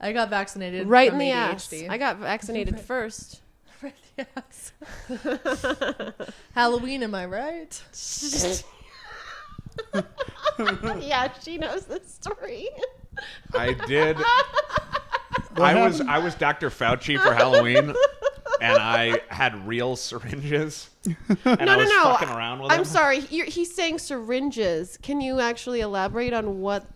I got vaccinated right in from the ADHD. ass. I got vaccinated first. Right in the ass. Halloween, am I right? Yeah, she knows this story. I did. I was Dr. Fauci for Halloween, and I had real syringes, and I was fucking around with them. I'm sorry. He's saying syringes. Can you actually elaborate on what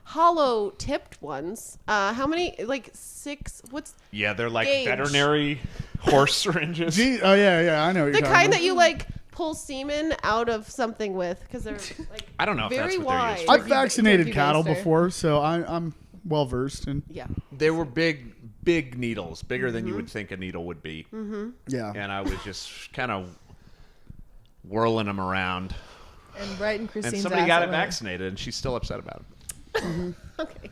hollow tipped ones? How many? Like 6? What's Yeah, they're like gauge? veterinary horse syringes. Oh yeah, I know what you're The talking kind about. that you like pull semen out of something with because they're like I don't know if very that's what they're wide. used for. I've vaccinated Turkey cattle baster. before, so I'm well versed in. Yeah. They were big needles, bigger than you would think a needle would be. Yeah. And I was just kind of whirling them around. And right in Christine's And somebody ass got it it went. vaccinated, and she's still upset about it. Okay.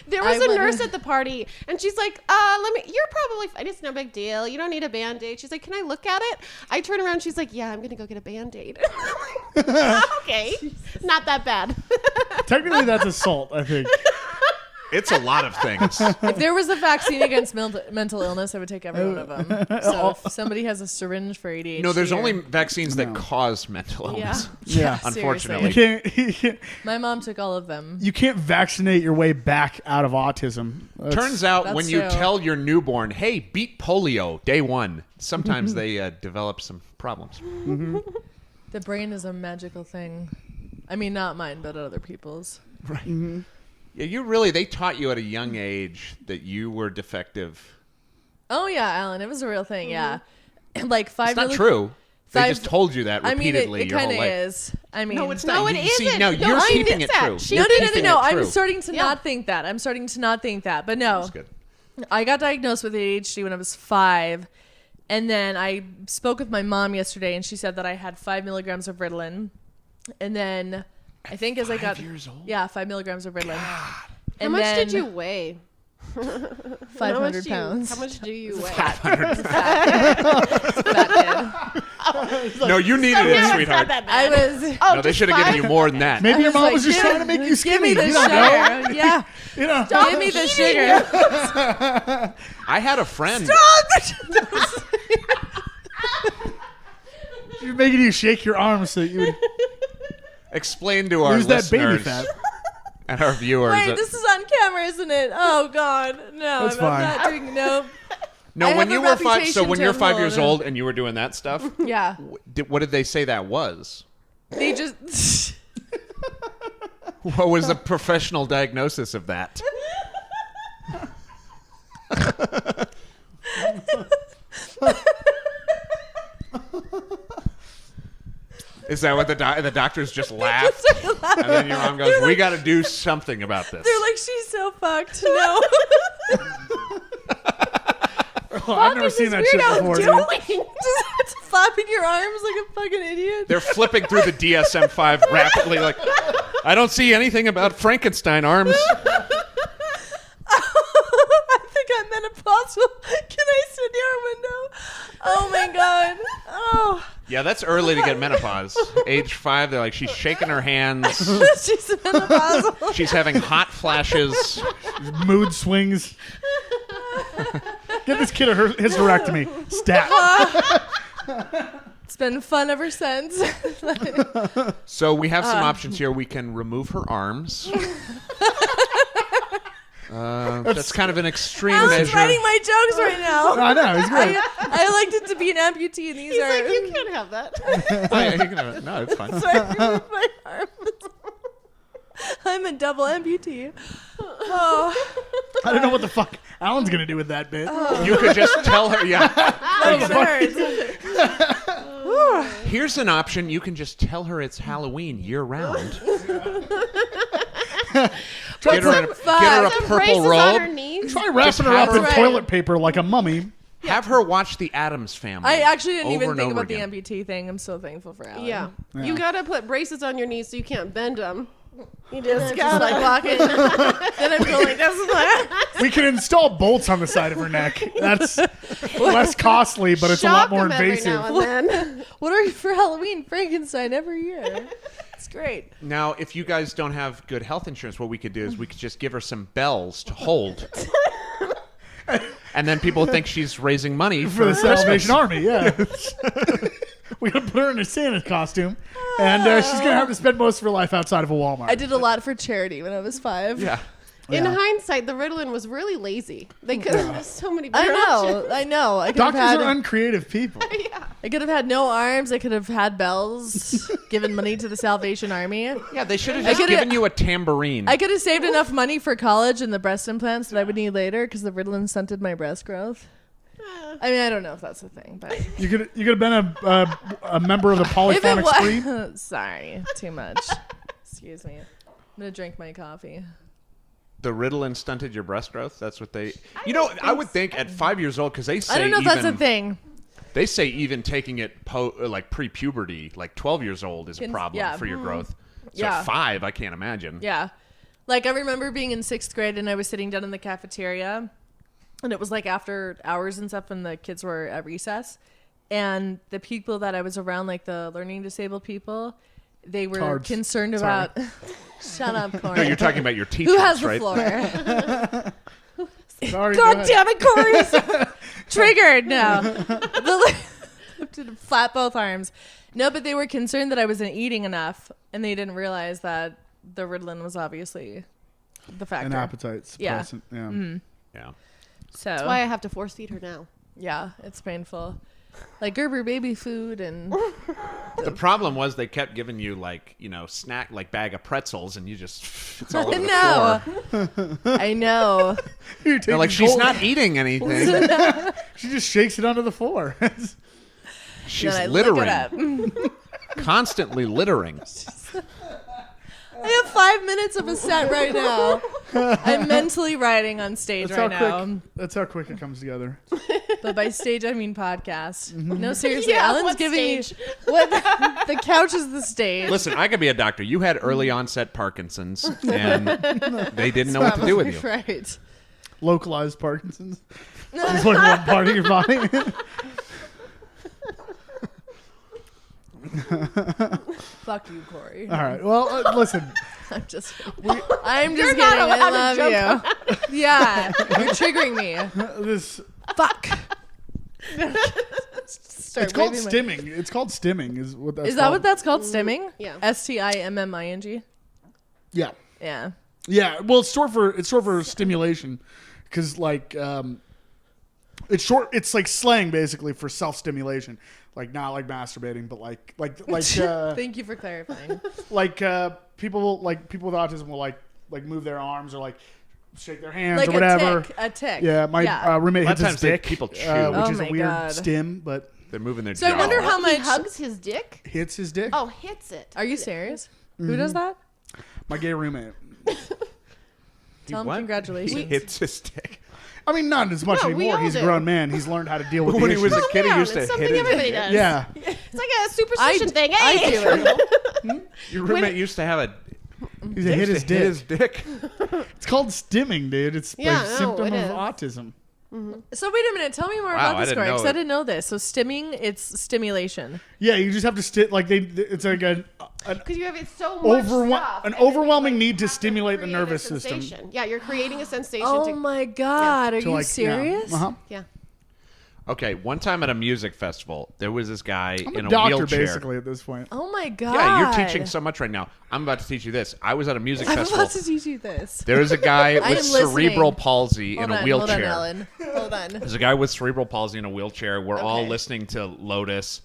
There was a nurse at the party, and she's like, you're probably fine. It's no big deal. You don't need a Band-Aid. She's like, can I look at it? I turn around, she's like, yeah, I'm going to go get a Band-Aid. Okay. Not that bad. Technically, that's assault, I think. It's a lot of things. If there was a vaccine against mental illness, I would take every one of them. So if somebody has a syringe for ADHD. No, there's or- only vaccines that cause mental illness. Yeah. Unfortunately. You can't My mom took all of them. you can't vaccinate your way back out of autism. Turns out That's when you true. tell your newborn, hey, beat polio day one, sometimes they develop some problems. The brain is a magical thing. I mean, not mine, but other people's. Right. Yeah, they taught you at a young age that you were defective. Oh yeah, Alan, it was a real thing. Yeah, like 5. It's not true. They 5 just told you that repeatedly I mean, it your whole kind of life. is. I mean, No, it's No, not. it You see, isn't. no, No, you're I keeping did it that. true. She- No. You're keeping I'm it true. starting to Yeah. not think that. I'm starting to not think that. But no, That's good. I got diagnosed with ADHD when I was 5, and then I spoke with my mom yesterday, and she said that I had 5 milligrams of Ritalin, and then I think as I got 5 years old? 5 milligrams of Ritalin. How And much then did you weigh? 500 pounds. How much do you weigh? Fat kid. No, you needed it, sweetheart. I was. No, they should have given you more than that. Maybe your mom like, was just give- trying to make you Give skinny. me the You don't know. sugar. Yeah. You know. Give me the sugar. I had a friend. She's making you shake your arms so that you would Explain to our lose that baby listeners fat. and our viewers. Wait, that- this is on camera, isn't it? Oh God, no! That's I'm fine. not doing no. no, I when have you a were 5, so reputation when to you're 5 hold years on. old and you were doing that stuff, Yeah, what did they say that was? they just. What was the professional diagnosis of that? Is that what the doctors just laughed? And then your mom goes, "We got to do something about this." They're like, she's so fucked. No. Oh, I've never seen that shit before. dude. Just flapping your arms like a fucking idiot. They're flipping through the DSM-5 rapidly, like, I don't see anything about Frankenstein arms. I think I'm menopausal. Can I sit near a window? Oh my God. Oh. Yeah, that's early to get menopause. Age 5, they're like, she's shaking her hands. She's menopausal. She's having hot flashes. Mood swings. Get this kid a hysterectomy. Stat. It's been fun ever since. So we have some options here. We can remove her arms. That's kind of an extreme Alan's measure. writing my jokes right now. I know, he's good. I liked it to be an amputee, and these He's are. like, you can't have that. Oh, yeah, you can have it. No, it's fine. Sorry, remove my arms. I'm a double amputee. Oh, I don't know what the fuck Alan's gonna do with that bit. You could just tell her, yeah. that hurts. Here's an option. You can just tell her it's Halloween year-round. Get her a Some purple braces on her robe. knees. Try wrapping her up in Right. toilet paper like a mummy. Have her watch The Addams Family. I actually didn't over even and think over about again. the amputee thing. I'm so thankful for Alan. Yeah. You gotta put braces on your knees so you can't bend them. You just Just gotta like walking. Then I'm going, We can install bolts on the side of her neck. That's less costly, but it's a lot shock more them every invasive. now and then. what are you for Halloween? Frankenstein every year. It's great. Now, if you guys don't have good health insurance, what we could do is we could just give her some bells to hold. And then people think she's raising money For the Christmas. Salvation Army, yeah. We're going to put her in a Santa costume, and she's going to have to spend most of her life outside of a Walmart. I did a lot for charity when I was 5. Yeah. In Yeah. hindsight, the Ritalin was really lazy. They could have so many better I know. I could have Doctors had, are uncreative people. I could have had no arms. I could have had bells, given money to the Salvation Army. Yeah, they should have I just could've- given you a tambourine. I could have saved enough money for college and the breast implants that I would need later because the Ritalin stunted my breast growth. I mean, I don't know if that's a thing, but You could have been a member of the if polyphonic spree. Sorry, too much. Excuse me. I'm gonna drink my coffee. The Ritalin stunted your breast growth? That's what they... I would think at 5 years old, because they say I don't know if that's a thing. They say even taking it like pre-puberty, like 12 years old is a problem yeah. for your growth. So Yeah. at 5, I can't imagine. Yeah. Like, I remember being in 6th grade and I was sitting down in the cafeteria and it was like after hours and stuff when the kids were at recess. And the people that I was around, like the learning disabled people, they were Cards. concerned Sorry. about... Shut up, Corey. No, you're talking about your teachers, Who has the right? floor? Sorry, God go ahead. damn it, Corey's triggered now. To flap both arms. No, but they were concerned that I wasn't eating enough, and they didn't realize that the Ritalin was obviously the factor. An appetite Yeah. suppressant. Yeah. Mm-hmm. Yeah. So That's why I have to force feed her now. yeah, it's painful. Like Gerber baby food and The problem was they kept giving you snack, like bag of pretzels, and you just, it's all over the no, floor. I know. You're They're like, taking she's gold- not eating anything. She just shakes it onto the floor. She's Then I look it littering. up. Constantly littering. I have 5 minutes of a set right now. I'm mentally writing on stage That's right how now. quick. That's how quick it comes together. But by stage, I mean podcast. Mm-hmm. No, seriously, Yeah, Alan's what giving stage? me what the couch is the stage. Listen, I could be a doctor. You had early onset Parkinson's, and they didn't know what to do with you. Right. Localized Parkinson's. It's like one part of your body. Fuck you, Corey. All right. Well, listen. I'm just kidding. I'm You're just not kidding. I allowed to love jump you. Yeah, you're triggering me. This Fuck. it's called stimming. It's called stimming. Is what that's Is that called. what that's called? Stimming? Yeah. STIMMING. Yeah. Yeah. Yeah. Well, it's short for stimulation, because it's short. It's like slang basically for self-stimulation. Like not like masturbating, but like Thank you for clarifying. people with autism will like move their arms or like shake their hands Like or whatever. a tick. Yeah, my roommate A lot hits of his times they- dick, people chew. which Oh is a my weird God. stim, but They're moving their So I jaw. wonder how He much. hugs his dick? hits his dick. Oh, hits it. Are you serious? Who does that? My gay roommate. Tell him What? congratulations. He hits his dick. I mean, not as much No, we anymore. all He's a do. grown man. He's learned how to deal with When the he was a issues. kid, he Yeah, used to it's hit something his everybody dick. does. Yeah. It's like a superstition thing. I Hey. do it. Your roommate used to have a He's a hit his used to hit his dick. dick. It's called stimming, dude. It's Yeah, a no, symptom it of is. autism. So wait a minute. Tell me more Wow, about I this, didn't Corey, know because I it. didn't know this. So stimming, it's stimulation. Yeah, you just have to it's like an Because you have it so much stuff, an and then overwhelming you, need to have stimulate the create a nervous system. sensation. Yeah, you're creating a sensation. Oh to, my God. Are To you like, serious? Yeah. Uh-huh. yeah. Okay, one time at a music festival, there was this guy I'm in a a doctor, wheelchair. basically, at this point. Oh my God. Yeah, you're teaching so much right now. I'm about to teach you this. I was at a music I'm festival. about to teach you this. There was a guy I with am listening. cerebral palsy Hold in a on, wheelchair. Hold on, Ellen. Hold on. There's a guy with cerebral palsy in a wheelchair. We're all Okay. listening to Lotus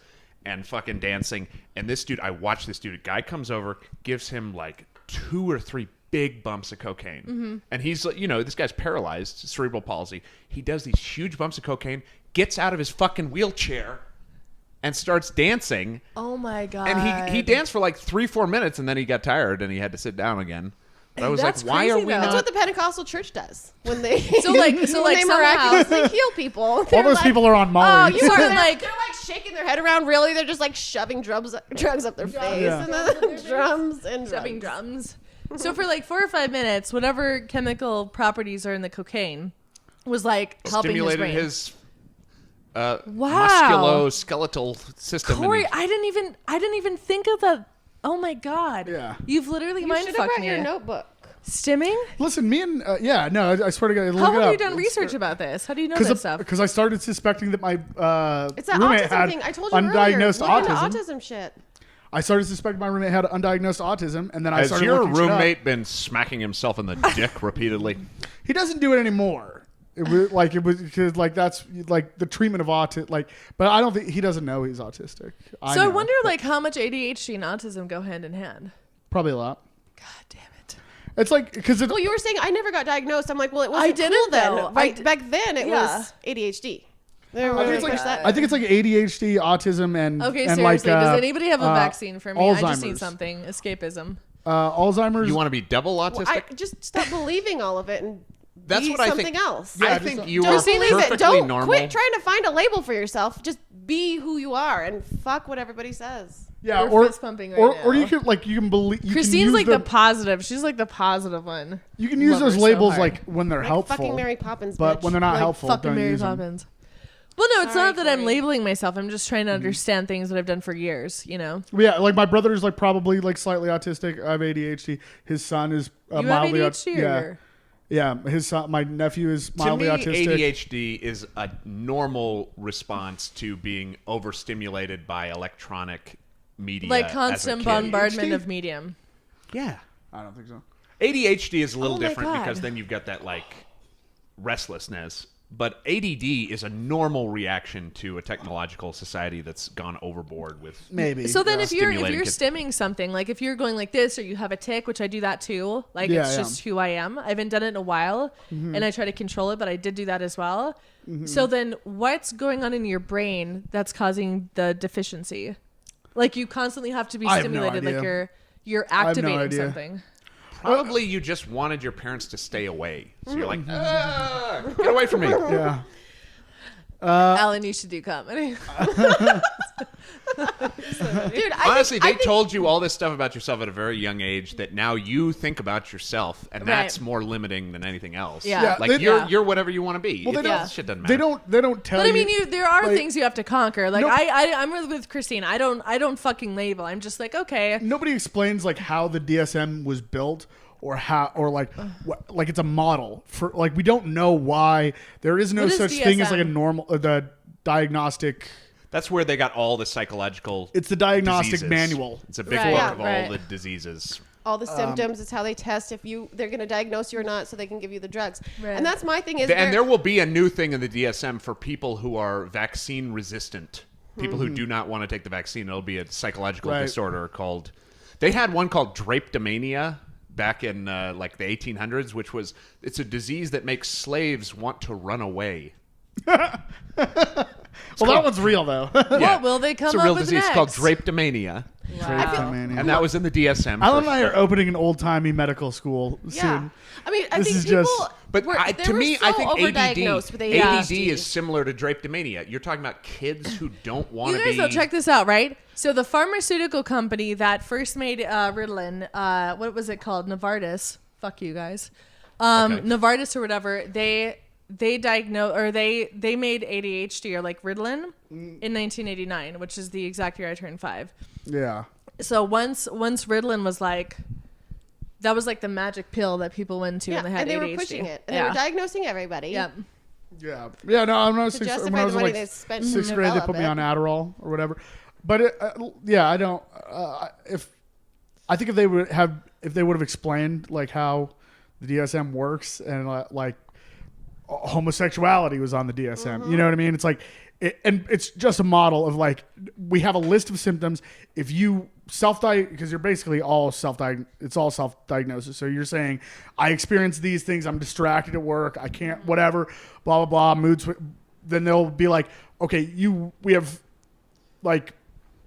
and fucking dancing. And this dude, I watched this dude. A guy comes over, gives him like 2 or 3 big bumps of cocaine. Mm-hmm. And he's, this guy's paralyzed, cerebral palsy. He does these huge bumps of cocaine, gets out of his fucking wheelchair, and starts dancing. Oh my God. And he danced for like 3-4 minutes, and then he got tired and he had to sit down again. But I was That's like, why are crazy, we though. not? That's what the Pentecostal church does when they So like when they somehow. miraculously heal people. All They're those like, people are on Oh, Molly. you are They're like they're like shaking their head around. Really, they're just like shoving drugs up their face Yeah. and then drums and Shoving drums. So for like 4 or 5 minutes, whatever chemical properties are in the cocaine was like helping Stimulated his brain. his Wow. musculoskeletal system. Corey, and I didn't even think of that Oh my God. Yeah. You've literally You mind should have fucked brought your me. notebook. Stimming? Listen, me and I swear to God, How have you done research about this? How do you know this stuff? Because I started suspecting that my It's that roommate autism had thing. I told you undiagnosed earlier. Look autism. into autism shit. I started suspecting my roommate had undiagnosed autism, and then I Has started your looking shit up. roommate been smacking himself in the dick repeatedly? He doesn't do it anymore. It was because like that's like the treatment of autism. But I don't think he doesn't know he's autistic. So I wonder how much ADHD and autism go hand in hand. Probably a lot. God damn it. It's like because Well, you were saying I never got diagnosed. I'm like, well, it I wasn't didn't, cool then. though. Back then, it was ADHD. I think it's like ADHD, autism, and Okay, and seriously, like, does anybody have a vaccine for me? I just need Alzheimer's. something. Escapism. Alzheimer's. You want to be double autistic? I just stop believing all of it and That's be what I something think. else. I think you Don't are believe perfectly it. Don't normal. quit trying to find a label for yourself. Just be who you are and fuck what everybody says. Yeah, We're fist pumping right now. or you can you can believe. Christine's like the positive. She's like the positive one. You can use Love those her so labels hard. like when they're Like helpful, fucking Mary Poppins, but bitch. when they're not Like helpful, fucking don't Mary use them. Poppins. Well, no, it's Sorry, not that I'm Corey. labeling myself. I'm just trying to understand things that I've done for years. You know. Yeah, like my brother's like probably like slightly autistic. I have ADHD. His son is You have mildly ADHD or? Yeah, his son, my nephew is To mildly me, autistic. ADHD is a normal response to being overstimulated by electronic media. Like as a constant kid. bombardment ADHD? of medium. Yeah. I don't think so. ADHD is a little Oh my different God. because then you've got that like restlessness. But ADD is a normal reaction to a technological society that's gone overboard with. Maybe. So then, if you're Stimulating kids. stimming something, like if you're going like this, or you have a tick, which I do that too. Like Yeah, it's yeah. just who I am. I haven't done it in a while, and I try to control it, but I did do that as well. So then, what's going on in your brain that's causing the deficiency? Like you constantly have to be I have no stimulated, like idea. you're have no activating idea. something. Probably you just wanted your parents to stay away. So you're like, get away from me. Yeah. Alan, you should do comedy. Dude, Honestly, they told you all this stuff about yourself at a very young age that now you think about yourself, and that's more limiting than anything else. Yeah. Yeah, Like they- you're whatever you want to be. Well, they That don't- shit doesn't matter. They don't tell But I you. mean, there are like, things you have to conquer. Like Nope. I'm really with Christine. I don't fucking label. I'm just like, okay. Nobody explains like how the DSM was built or how or like like it's a model for like we don't know why there is no What is such thing as like a DSM? normal the diagnostic. That's where they got all the psychological. It's the diagnostic diseases. manual. It's a big Right. book Yeah, of right. all the diseases. all the symptoms. It's how they test if they're going to diagnose you or not, so they can give you the drugs. Right. And that's my thing. And there will be a new thing in the DSM for people who are vaccine resistant. People who do not want to take the vaccine. It'll be a psychological Right. disorder called. They had one called drapetomania back in like the 1800s, which was it's a disease that makes slaves want to run away. Well, that one's real though. What will they come It's a up real with disease next? called drapetomania, and that was in the DSM. Alan for and I sure. are opening an old timey medical school Yeah. soon. I mean, I This think is people. just- But they to were me, so I think overdiagnosed with ADD is similar to drapetomania. You're talking about kids who don't want You to guys be. don't check this out, right? So the pharmaceutical company that first made Ritalin, what was it called? Novartis. Fuck you guys. Okay. Novartis or whatever. They diagnosed or they made ADHD or like Ritalin in 1989, which is the exact year I turned 5. Yeah. So once Ritalin was like, that was like the magic pill that people went to Yeah, and they had and they ADHD. were pushing it, and yeah. they were diagnosing everybody. Yep. Yeah. Yeah. No, I'm not To sixth. justify When I was the in, money like they spent to sixth grade, they develop put me it. on Adderall or whatever. But yeah, I don't. I think if they would have explained like how the DSM works and like homosexuality was on the DSM, you know what I mean? It's like, and it's just a model of like we have a list of symptoms. If you because you're basically all it's all self-diagnosis. So you're saying, I experience these things. I'm distracted at work. I can't, whatever, blah, blah, blah, moods. Then they'll be like, okay, we have like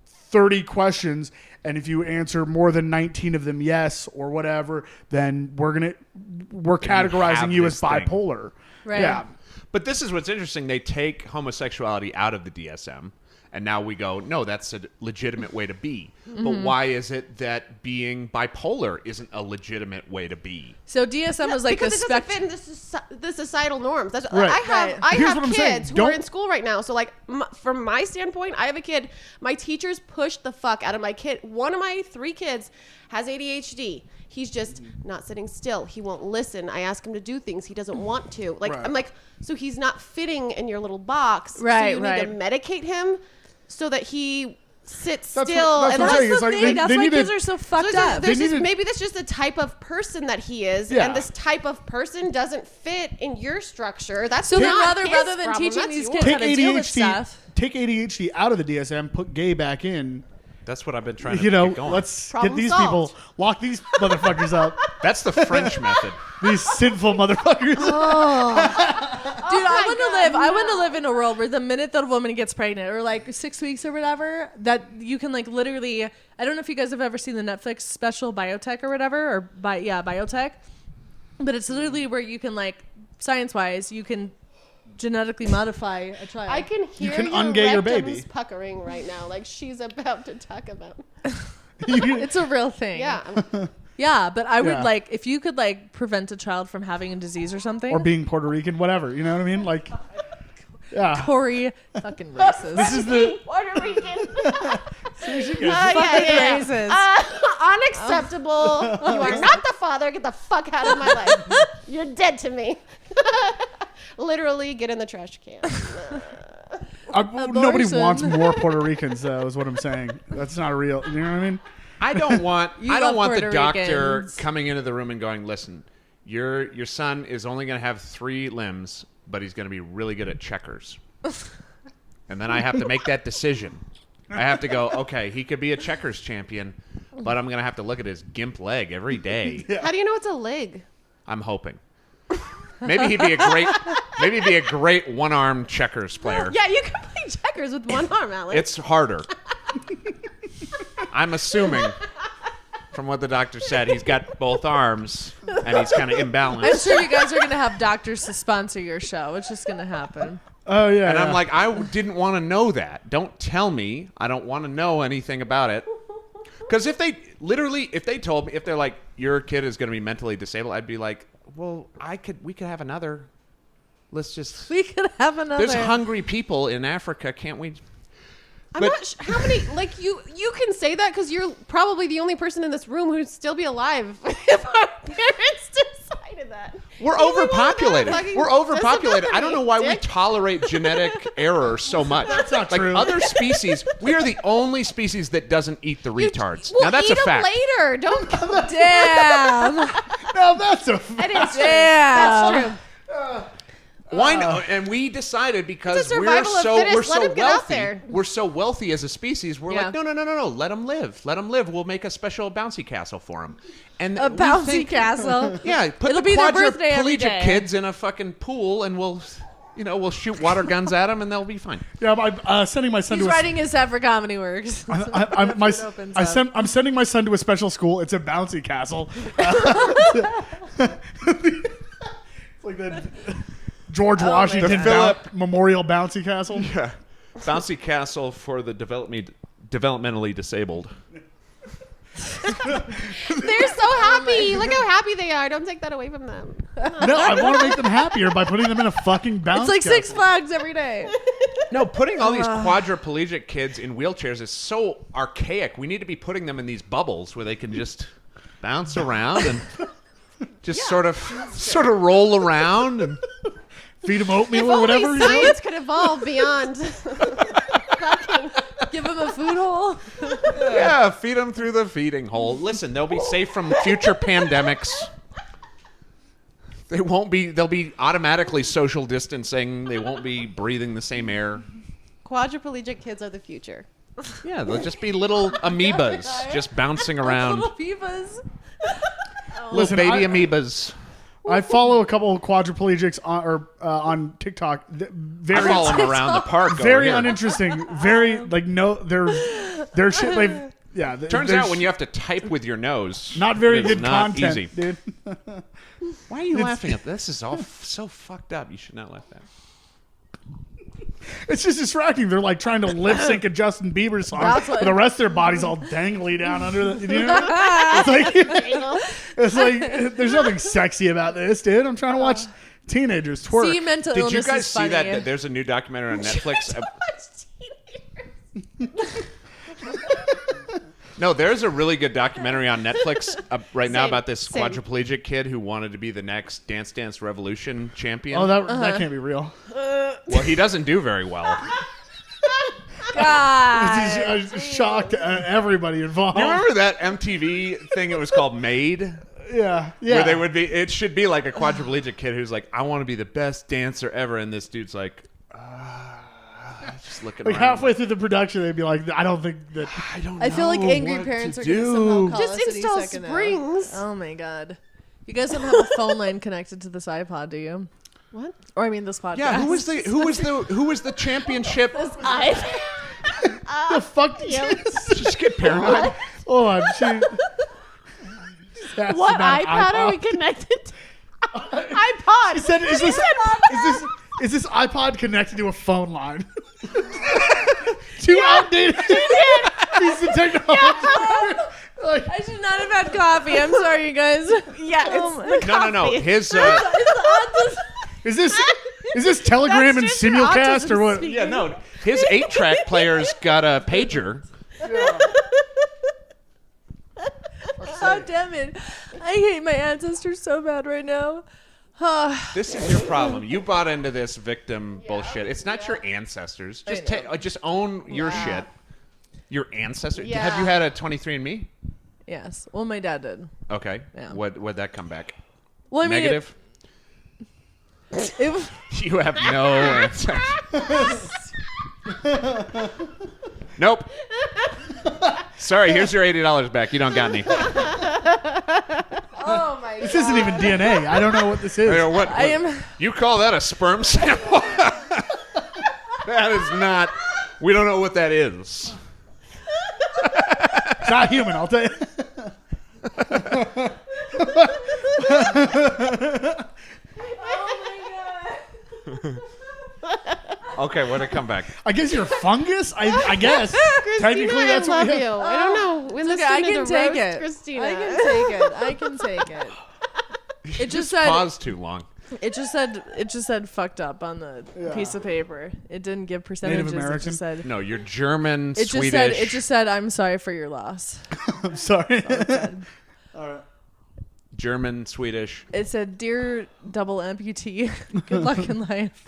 30 questions. And if you answer more than 19 of them yes or whatever, then we're categorizing you as this thing. bipolar. Right. Yeah. But this is what's interesting. They take homosexuality out of the DSM, And now we go, no, that's a legitimate way to be. Mm-hmm. But why is it that being bipolar isn't a legitimate way to be? So DSM was like because the it doesn't fit spectrum. in the societal norms. That's Right. I Here's have what I'm saying. kids who Don't- are in school right now. So like from my standpoint, I have a kid. My teachers pushed the fuck out of my kid. One of my 3 kids has ADHD. He's just not sitting still. He won't listen. I ask him to do things he doesn't want to. Like Right. I'm like, so he's not fitting in your little box. Right, So you need to medicate him so that he sits That's still. what I'm and saying. That's It's the like thing. That's they why need kids to- are so So fucked up. maybe that's just the type of person that he is, Yeah. and this type of person doesn't fit in your structure. That's So then not rather his than problem, teaching that's these yours. kids how to deal with stuff. Take ADHD out of the DSM, put gay back in. That's what I've been trying to You know, get going. let's Problem get these solved. people, lock these motherfuckers up. That's the French method. These sinful motherfuckers. Dude, I want to live in a world where the minute that a woman gets pregnant, or like 6 weeks or whatever, that you can like literally. I don't know if you guys have ever seen the Netflix special Biotech or whatever, or Biotech, but it's literally where you can like science-wise, you can genetically modify a child. I can hear can your ungay your rectums baby. puckering right now, like she's about to talk about. It's a real thing. Yeah, Yeah, but I would Yeah. like if you could like prevent a child from having a disease or something. Or being Puerto Rican, whatever. You know what I mean? Like, yeah. Corey fucking racist. This is the. Puerto Rican. fucking racist. Unacceptable. You are not the father. Get the fuck out of my life. You're dead to me. Literally, get in the trash can. Nobody Abortion. wants more Puerto Ricans, though, is what I'm saying. That's not a real. You know what I mean? I don't want You I don't love want the Puerto doctor Ricans. coming into the room and going, "Listen, your son is only going to have 3 limbs, but he's going to be really good at checkers." And then I have to make that decision. I have to go, okay, he could be a checkers champion, but I'm going to have to look at his gimp leg every day. How do you know it's a leg? I'm hoping. Maybe he'd be a great one-armed checkers player. Yeah, you can play checkers with one arm, Alex. It's harder. I'm assuming from what the doctor said, he's got both arms and he's kind of I'm imbalanced. sure you guys are gonna have doctors to sponsor your show. It's just gonna happen. Oh, yeah. And yeah. I'm like, I didn't want to know that. Don't tell me. I don't want to know anything about it. Because if they told me, if they're like, your kid is going to be mentally disabled, I'd be like, well, we could have another. Let's just. We could have another. There's hungry people in Africa, can't we? I'm But- not how many, like, you can say that because you're probably the only person in this room who'd still be alive if our parents decided that. We're You live on that overpopulated. fucking We're overpopulated. I don't know why we dick. tolerate genetic error so much. That's not like true. other species, we are the only species that doesn't eat the retards. We'll Now that's eat a fact. them later. Don't. Damn. No, that's a. It is true. Damn. That's true. Why not? And we decided because It's a we're survival of so fittest. we're Let so him get out wealthy. there. We're so wealthy as a species. We're Yeah. like, no. Let them live. Let them live. We'll make a special bouncy castle for them. And A we bouncy think- castle. Yeah, put It'll the be their birthday every quadriplegic day. kids in a fucking pool, and we'll shoot water guns at them, and they'll be fine. Yeah, I'm sending my son He's to a. wit's for Comedy Works. I'm sending my son to a special school. It's a bouncy castle. It's like the George Washington God. Philip- Memorial Bouncy Castle. Yeah, bouncy castle for the developmentally disabled. They're so happy. Look how happy they are. Don't take that away from them. No, I want to make them happier by putting them in a fucking bounce It's like castle. Six Flags every day. No, putting all these quadriplegic kids in wheelchairs is so archaic. We need to be putting them in these bubbles where they can just bounce around and just sort of roll around and Feed them oatmeal If or only whatever. you know? science could evolve beyond. Give him a food hole. yeah, feed them through the feeding hole. Listen, they'll be safe from future pandemics. They'll be automatically social distancing. They won't be breathing the same air. Quadriplegic kids are the future. Yeah, they'll just be little amoebas just bouncing around. Little peepers. Listen, Little baby I- amoebas. I follow a couple of quadriplegics on TikTok. I Very, follow them around the park. over very here. uninteresting. Very like no, they're shit. Like yeah. Turns out when you have to type with your nose, not very it's good not content, easy. dude. Why are you laughing at this? Is all so fucked up. You should not laugh at that. It's just distracting. They're like trying to lip sync a Justin Bieber song, That's what- but the rest of their body's all dangly down under the. You know? It's like there's nothing sexy about this, dude. I'm trying to watch teenagers twerk. See, mental Did illness you guys is see funny. that there's a new documentary on Netflix? No, there's a really good documentary on Netflix right now Same, about this same. quadriplegic kid who wanted to be the next Dance Dance Revolution champion. Oh, that can't be real. Well, he doesn't do very well. God. He's shocked everybody involved. You remember that MTV thing? It was called Made. Yeah. Where they would be. It should be like a quadriplegic kid who's like, I want to be the best dancer ever, and this dude's like, just looking like around. halfway through the production, they'd be like, I don't think that. I don't. I feel like know angry what parents to are going to do. somehow call Just us any install second now. springs. Oh my god. You guys don't have a phone line connected to this iPod, do you? What? Or I mean this podcast. Yeah, who was the championship? The fuck did you Just get paranoid. Hold on. What iPad are we connected to? iPod. He said, is this iPod connected to a phone line? Too outdated. He's the technology. Like, I should not have had coffee. I'm sorry, you guys. Yeah, Oh it's the No. coffee. His is this Telegram and That's just your simulcast or autism what? speak. yeah, no. His 8-track player's got a pager. Oh, damn it. I hate my ancestors so bad right now. This is your problem. You bought into this victim bullshit. It's not your ancestors. Just own your shit. Your ancestors. Yeah. Have you had a 23andMe? Yes. Well, my dad did. Okay. Yeah. What'd that come back? Well, I mean, Negative? It was, You have no ancestors. Nope. Sorry, here's your $80 back. You don't got any. oh my This isn't even DNA. I don't know what this is. What, I am. you call that a sperm sample? That is not. We don't know what that is. It's not human, I'll tell you. Oh my god. Okay, what'd it come back? I guess you're fungus? I guess. Christina, Technically, that's I what love we you. have. I don't know. We It's listen okay, I to can the take roast it. Christina. I can take it. I can take it. It just said. Pause too long. It just said fucked up on the piece of paper. It didn't give percentages. It American? just said. No, you're German, It Swedish. just said I'm sorry for your loss. I'm sorry. All right. German, Swedish. It said, "Dear double amputee, good luck in life."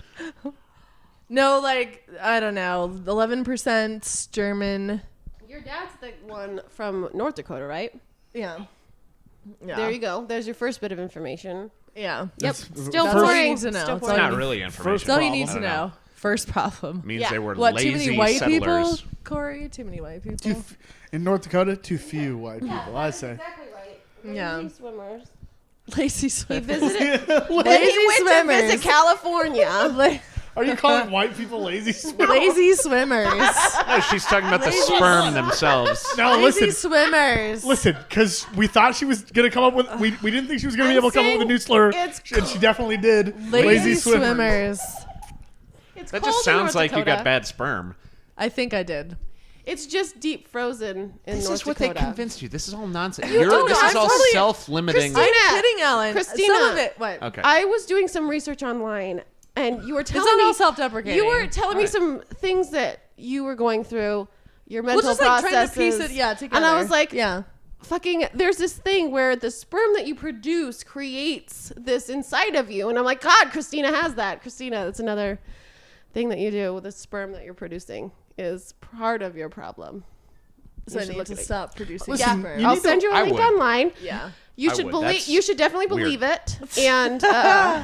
No, like I don't know, 11% German. Your dad's the one from North Dakota, right? Yeah. Yeah. There you go. There's your first bit of information. Yeah. Yep. That's- Still That's all you boring. need to know. Still It's It's all boring. not really information. That's all you need I to don't know. First problem. Means Yeah. they were What? lazy Too many white settlers. people, Corey? Too many white people. In North Dakota, too few white people, I say. Exactly right. Yeah. Lazy swimmers. Lazy He swimmers. visited. Lazy Then he went to swimmers. visit California. Are you calling white people lazy swimmers? Lazy swimmers. No, she's talking about the sperm themselves. No, Lazy listen. swimmers. Listen, because we thought she was going to come up with... We didn't think she was going to be I'm able to come up with a new slur, it's and she definitely did. Lazy swimmers. It's That cold just in sounds North like you Dakota. got bad sperm. I think I did. It's just deep frozen in This North is what Dakota. they convinced you. This is all nonsense. don't know. This is I'm all totally- self-limiting. Christina, I'm kidding, Ellen. Christina. Some of it. What? Okay. I was doing some research online, and you were It's telling not me all self-deprecating. You were telling me Right. some things that you were going through, your mental Well, just like trying to processes. piece it, together. And I was like, yeah. fucking, there's this thing where the sperm that you produce creates this inside of you. And I'm like, God, Christina has that. Christina, that's another thing that you do with the sperm that you're producing is part of your problem. So You I should need look to at it. stop producing Listen, sperm. you I'll need send to- you a I link would. online. Yeah, You I should would. believe. That's You should definitely weird. believe it, and I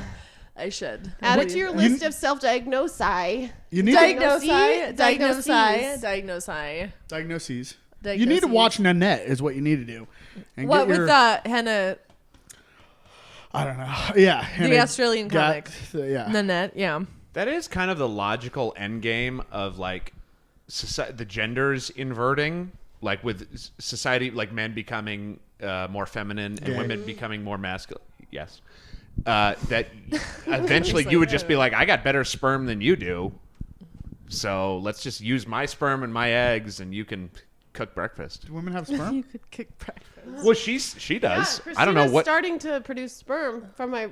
should. add it to your list of self-diagnosi. You need to... Diagnosi. Diagnoses. Diagnosi. Diagnoses. You Diagnoses. need to watch Nanette is what you need to do. And What get your, with Hannah, I don't know. Yeah. the Australian comic, Yeah. Nanette? Yeah. That is kind of the logical end game of like the genders inverting, like with society, like men becoming more feminine and Yeah. women becoming more masculine. Yes. That eventually you would just be like, I got better sperm than you do. So let's just use my sperm and my eggs, and you can cook breakfast. Do women have sperm? You could kick breakfast. Well, she does. Yeah, I don't know Christina's what. starting to produce sperm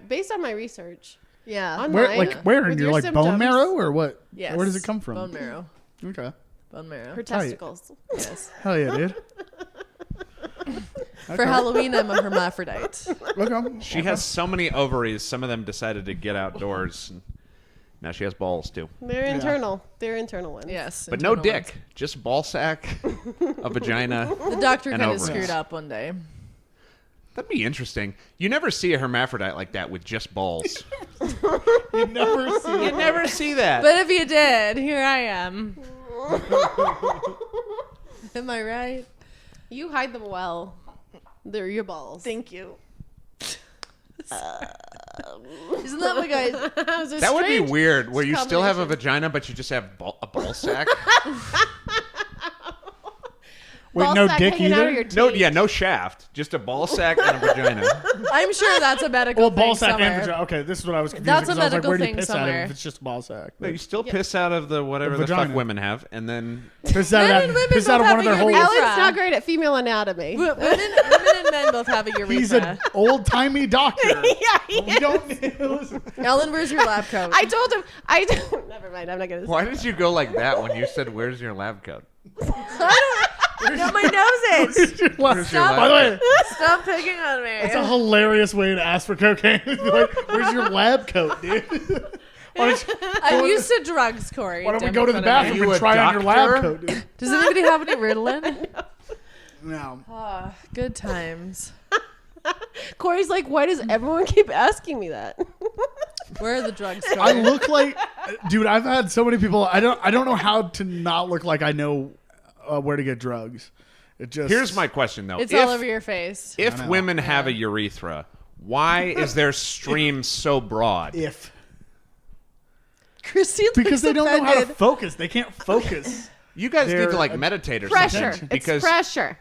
based on my research. Yeah. Online, where in with your your like bone symptoms. marrow or what? Yes. Where does it come from? Bone marrow. Okay. Bone marrow. Her testicles. Yes. Hell yeah, dude. For Halloween, I'm a hermaphrodite. Okay. She has so many ovaries. Some of them decided to get outdoors. And now she has balls too. They're internal. They're internal ones. Yes. But no internal dick. Just ball sack, a vagina. ones. The doctor And kind of ovaries. screwed up one day. That'd be interesting. You never see a hermaphrodite like that with just balls. You never see You never see that. But if you did, here I am. Am I right? You hide them well. They're your balls. Thank you. Isn't that what guys? That would be weird, where you still have a combination. vagina, but you just have a ball sack. Wait, Ball no sack dick hanging out of either? your No, teeth. yeah, no shaft, just a ball sack and a vagina. I'm sure that's a medical Well, thing ball sack somewhere. and vagina. Okay, this is what I was confused. That's a because I was like, medical where do you thing piss out of somewhere. if it's just a ball sack? No, you still piss out of the whatever The the fuck vagina. women have, and then Piss out Men of, and women piss out of both one of have their a holes. urethra. Ellen's not great at female anatomy. Women and men both have a urethra. He's an old-timey doctor. Yeah, he We don't listen. Ellen, where's your lab coat? I told him. Never mind. I'm not gonna. why did you go like that when you said, "Where's your lab coat"? No, my nose is. Where's your lab By the way, Stop picking on me. it's a hilarious way to ask for cocaine. Be like, where's your lab coat, dude? Why don't you- I'm used to drugs, Corey. why don't we Don't go to make the fun of me. bathroom You and a try on your lab doctor? coat, dude? Does anybody have any Ritalin? No. Ah, good times. Corey's like, why does everyone keep asking me that? Where are the drugs? I Corey? look like, dude. I've had so many people. I don't know how to not look like I know where to get drugs. It just Here's my question, though: It's if, all over your face. if I know. women have a urethra, why is their stream so broad? if Christine because looks they don't know how to offended. focus. They can't focus. You guys need They're to like a- meditate or Pressure. something because It's pressure.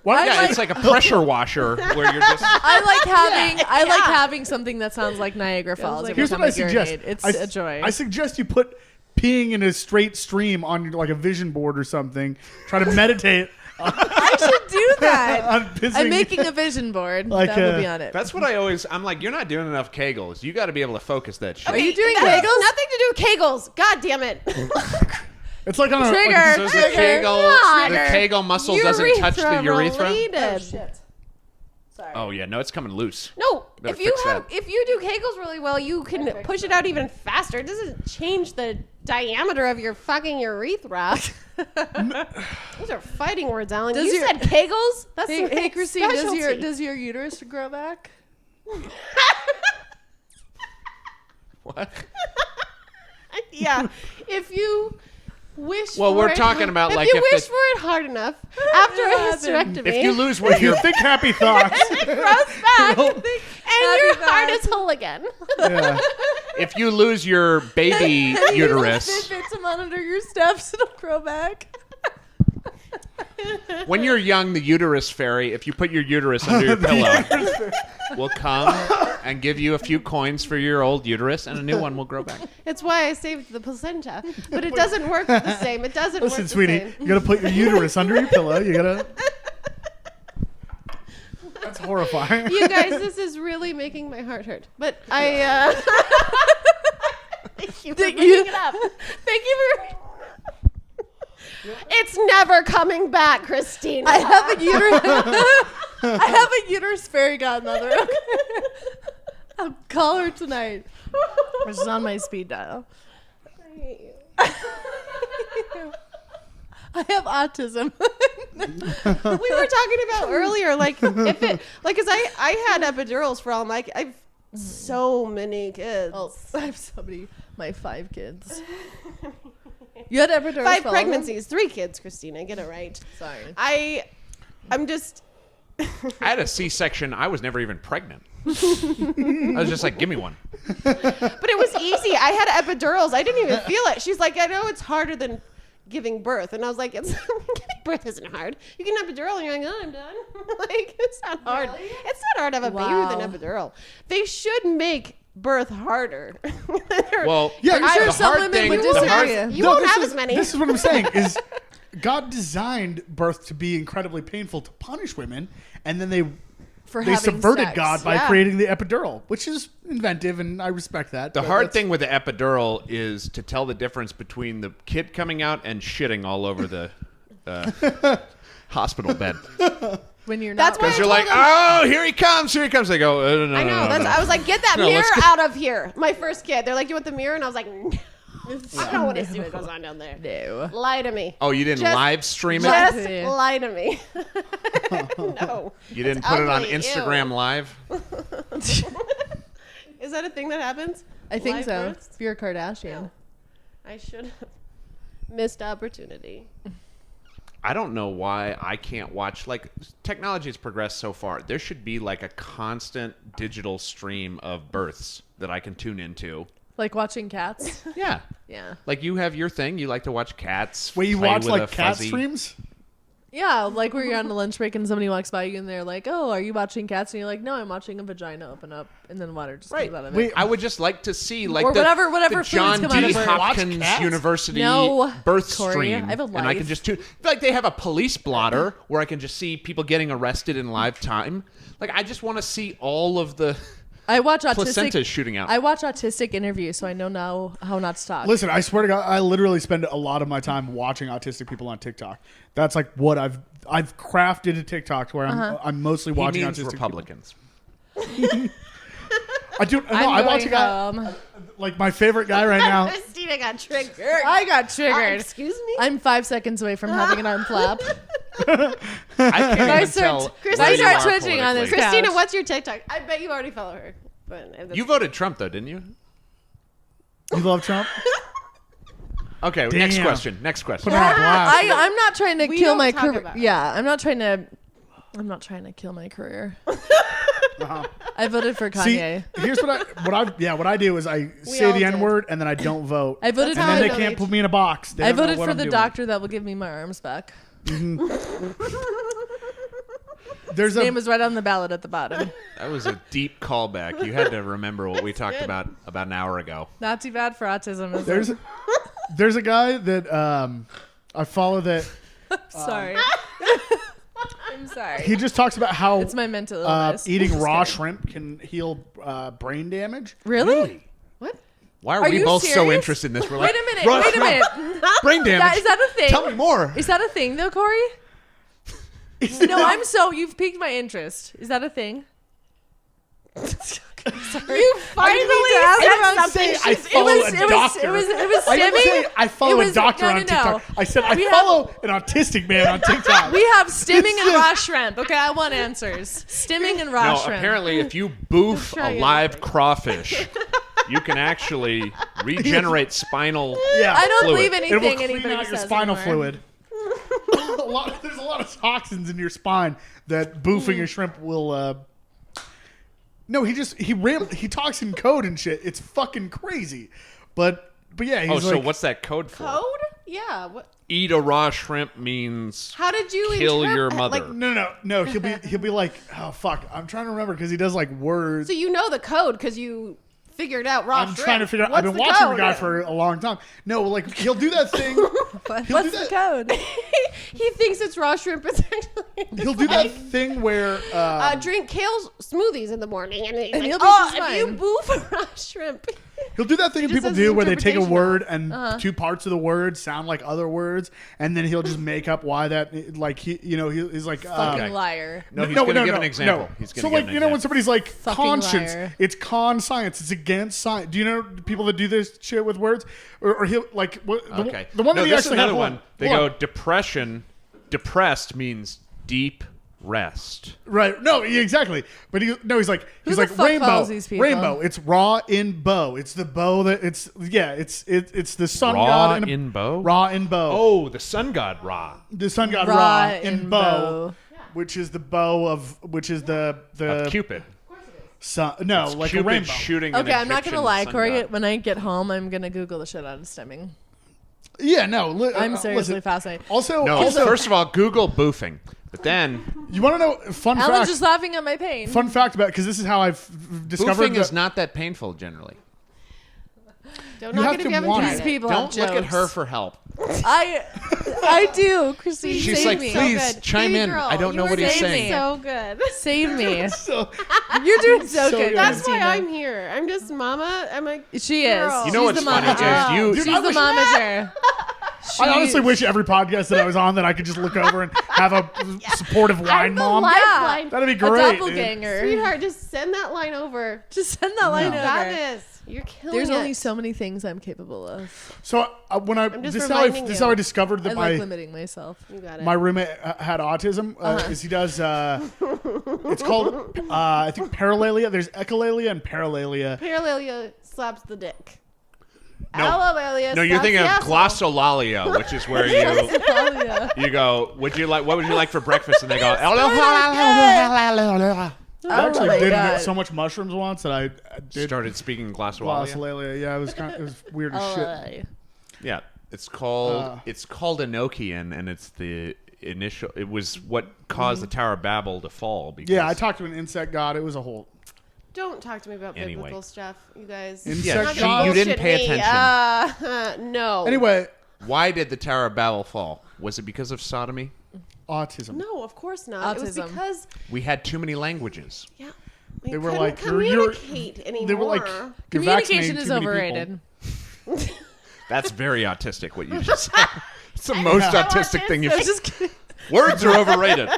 Why yeah, like- it's like a pressure washer where you're just. I like having something that sounds like Niagara Falls. like- every Here's time what I suggest. urinate. It's I, a joy. I suggest you put peeing in a straight stream on like a vision board or something. Try to meditate I should do that. on pissing. I'm making a vision board. Like, that will be on it. That's what I always. I'm like, you're not doing enough kegels. You got to be able to focus that shit. Are you doing That has Kegels? nothing to do with Kegels. God damn it. It's like on a Trigger. like, So the Trigger. kegel, God. the kegel muscle doesn't touch the urethra. Related. shit. Sorry. Oh yeah, no, it's coming loose. No, Better if you fix that. if you do Kegels really well, you can push it out even faster. It doesn't change the diameter of your fucking urethra. Those are fighting words, Alan. Does You your- said Kegels? That's Hey, the Christine, specialty. does your uterus grow back? What? Yeah, if you wish. Well, for we're it- talking about, if like, you if wish the- for it hard enough after a hysterectomy. If you lose one of if you your think happy thoughts. it grows back, and your Happy heart thoughts. is whole again. Yeah. if you lose your baby uterus If to monitor your steps, it'll grow back. when you're young, the uterus fairy. If you put your uterus under your pillow, will come and give you a few coins for your old uterus, and a new one will grow back. It's why I saved the placenta, but it doesn't work the same. It doesn't Listen, work the sweetie, same. you gotta put your uterus under your pillow. You gotta. That's horrifying. You guys, this is really making my heart hurt. But I thank you for Thank bringing you. it up. Thank you for. It's never coming back, Christina. I have a uterus. I have a uterus fairy godmother. I'll call her tonight. She's on my speed dial. I have autism. We were talking about earlier, like if it, like, cause I had epidurals for all my, I've so many kids. Oh, I have somebody. My 5 kids. You had epidural 5 for all of them? pregnancies, 3 kids, Christina. Get it right. Sorry. I'm just. I had a C-section. I was never even pregnant. I was just like, give me one. But it was easy. I had epidurals. I didn't even feel it. She's like, I know it's harder than giving birth. And I was like, it's giving birth isn't hard. You get an epidural and you're like, oh, I'm done. Like, it's not hard. Really? It's not hard to have a baby with an epidural. They should make birth harder. Well, Yeah, I'm sure the some hard women thing, would the hard- disagree. You won't this have is- as many. This is what I'm saying is God designed birth to be incredibly painful to punish women, and then they having subverted sex. God by Yeah. creating the epidural, which is inventive, and I respect that. The but hard that's- thing with the epidural is to tell the difference between the kid coming out and shitting all over the hospital bed. When you're That's not. why Because I you're told like, him- oh, here he comes. They go, no, I know. no, no. I was like, get that No, mirror let's get- out of here. My first kid. They're like, you want the mirror? And I was like, no. I don't want to see what goes on down there. No. Lie to me. Oh, you didn't Just- live stream it? Just Yeah. lie to me. No. You didn't It's put it on ugly. Ew. Instagram Live? Is that a thing that happens? I think Live so. births? If you're a Kardashian. I should have missed opportunity. I don't know why I can't watch. Like, technology has progressed so far. There should be like a constant digital stream of births that I can tune into. Like watching cats. Yeah. Yeah. Like, you have your thing. You like to watch cats. Wait, you play watch with like a cat fuzzy- streams? Yeah, like where you're on a lunch break and somebody walks by you and they're like, "Oh, are you watching cats?" And you're like, "No, I'm watching a vagina open up," and then water just Right. comes out of it. Wait, I would just like to see like Or the, whatever the fluids John come out D. of it. Watch Hopkins cats? University No, birth Corey, stream, I have a and I can life. just tune. Like they have a police blotter where I can just see people getting arrested in live time. Like I just want to see all of the I watch placentas autistic. shooting out. I watch autistic interviews, so I know now how not to talk. Listen, I swear to God, I literally spend a lot of my time watching autistic people on TikTok. That's like what I've crafted a TikTok where I'm mostly he watching means autistic Republicans. people. I do. No, I'm I watch a going guy home. like my favorite guy right now. Christina got triggered. I got triggered. Excuse me? I'm 5 seconds away from having an arm flap. I can't I even start- tell. Chris, where I you start are twitching on this politically. couch. Christina, what's your TikTok? I bet you already follow her. But if that's- You voted Trump though, didn't you? You love Trump? Okay, Damn. next question. Next question. Put her on blast. I'm not trying to We kill don't my talk career. about it. Yeah, I'm not trying to kill my career. I voted for See, Kanye. here's what I do is I say all the did. N word and then I don't vote. I voted That's for and then they how I can't voted. put me in a box. They I don't know voted what for I'm the doing. doctor that will give me my arms back. There's His name was right on the ballot at the bottom. That was a deep callback. You had to remember what we talked about an hour ago. Not too bad for autism, is it? there's a guy that I follow that Sorry. I'm sorry. he just talks about how It's my mental illness. eating Just raw kidding. shrimp can heal brain damage. Really? What? Why are Are we you both so serious? interested in this? We're Wait like, a minute. "Raw Wait a shrimp, minute. brain damage. Is that a thing? Tell me more. Is that a thing, though, Corey? No, you've piqued my interest. Is that a thing? Sorry. You finally I said didn't something. say I follow a doctor. It was I didn't stimming. say I follow It a was- doctor no, on no, TikTok. no. I said I We have- follow an autistic man on TikTok. We have stimming and raw shrimp. Okay, I want answers. Stimming and raw No, shrimp. apparently, if you boof try a it. live crawfish, you can actually regenerate spinal. yeah, I don't fluid. believe it will anything clean anybody out your says spinal anymore. fluid. There's a lot of toxins in your spine that boofing a shrimp will. No, he talks in code and shit. It's fucking crazy, but yeah, he's Oh, like, so what's that code for? Code? Yeah. What? Eat a raw shrimp means How did you kill interpret- your mother. Like, No. He'll be like, oh fuck, I'm trying to remember because he does like words. so you know the code because you figured out raw I'm shrimp. trying to figure out. What's I've been the watching code? the guy for a long time. No, like he'll do that thing. What's do the code? He thinks it's raw shrimp. It's actually He'll do that thing where drink kale smoothies in the morning, and he's And like, he'll be "Oh, just if you fine." boof a raw shrimp." he'll do that thing He that just people has do his where they take a interpretation word and two parts of the word sound like other words, and then he'll just make up why that. Like he's like Fucking Okay. liar. No, he's going to give an example. He's So gonna like give an you know when example. somebody's like Fucking conscience, liar. it's con science. It's against science. Do you know people that do this shit with words? Or he'll like Okay. the one no, that he this is actually another had, one. They hold go on. depression. Depressed means deep rest. Right. No, yeah, exactly. But he's like the fuck rainbow. follows these people? Rainbow. It's raw in bow. It's the bow that it's the sun Raw god in bow? Raw in bow. Oh, the sun god Ra. The sun god Raw Ra in in bow, bow. which is the bow of which is the Of Cupid. sun. No, like Cupid a rainbow. shooting. an Okay, I'm not Egyptian gonna lie, sun Corey. god. When I get home, I'm gonna Google the shit out of stemming. Yeah, no. I'm seriously listen, fascinated. No, first of all, Google boofing. But then... You want to know, fun Alan's fact. just laughing at my pain. Fun fact about, because this is how I've discovered. Boofing is not that painful, generally. Don't You knock have it to if you haven't want tried These it. people Don't have look at jokes. her for help. I do, Christine. She's save like, me. please Good. chime Baby in. girl, I don't you know were what he's saving saying. me. So good. Save me. So, You're doing so So good. good. That's why Christina. I'm here. I'm just mama. I'm like, She is. Girl. You know She's what's the funny momager. is you... Dude, She's I the wish- momager. I honestly wish every podcast that I was on that I could just look over and have a supportive wine I'm the mom. lifeline. That'd be A great. dude. doppelganger. Sweetheart, just send that line over. Just send that line No. You got over. this. You're killing There's it. only so many things I'm capable of. So when I'm just this is how I, reminding this is you. how I discovered I that like limiting myself. You got it. my roommate had autism. Is he does it's called I think paralalia. There's echolalia and paralalia. Paralalia slaps the dick. No. Allalalia No, you're slaps thinking the of asshole. glossolalia, which is where you Oh, yeah. you go, what would you like for breakfast? And they go, I actually Oh my did God. get so much mushrooms once that I did started speaking glossolalia. glossolalia. Yeah, it was weird as shit. Yeah, it's called Enochian, and it's the initial. It was what caused the Tower of Babel to fall. Because Yeah, I talked to an insect god. It was a whole. Don't talk to me about Anyway. biblical stuff, you guys. Insect Yeah, Not she- gonna you didn't bullshit pay me. attention. No. Anyway, Why did the Tower of Babel fall? Was it because of sodomy? autism. No, of course not. It was Autism. because We had too many languages. we They were couldn't like, communicate anymore. They were like, you're Communication vaccinating is too many overrated. people. That's very autistic. What you just said. It's the most so autistic thing you've I'm said. just kidding. Words are overrated.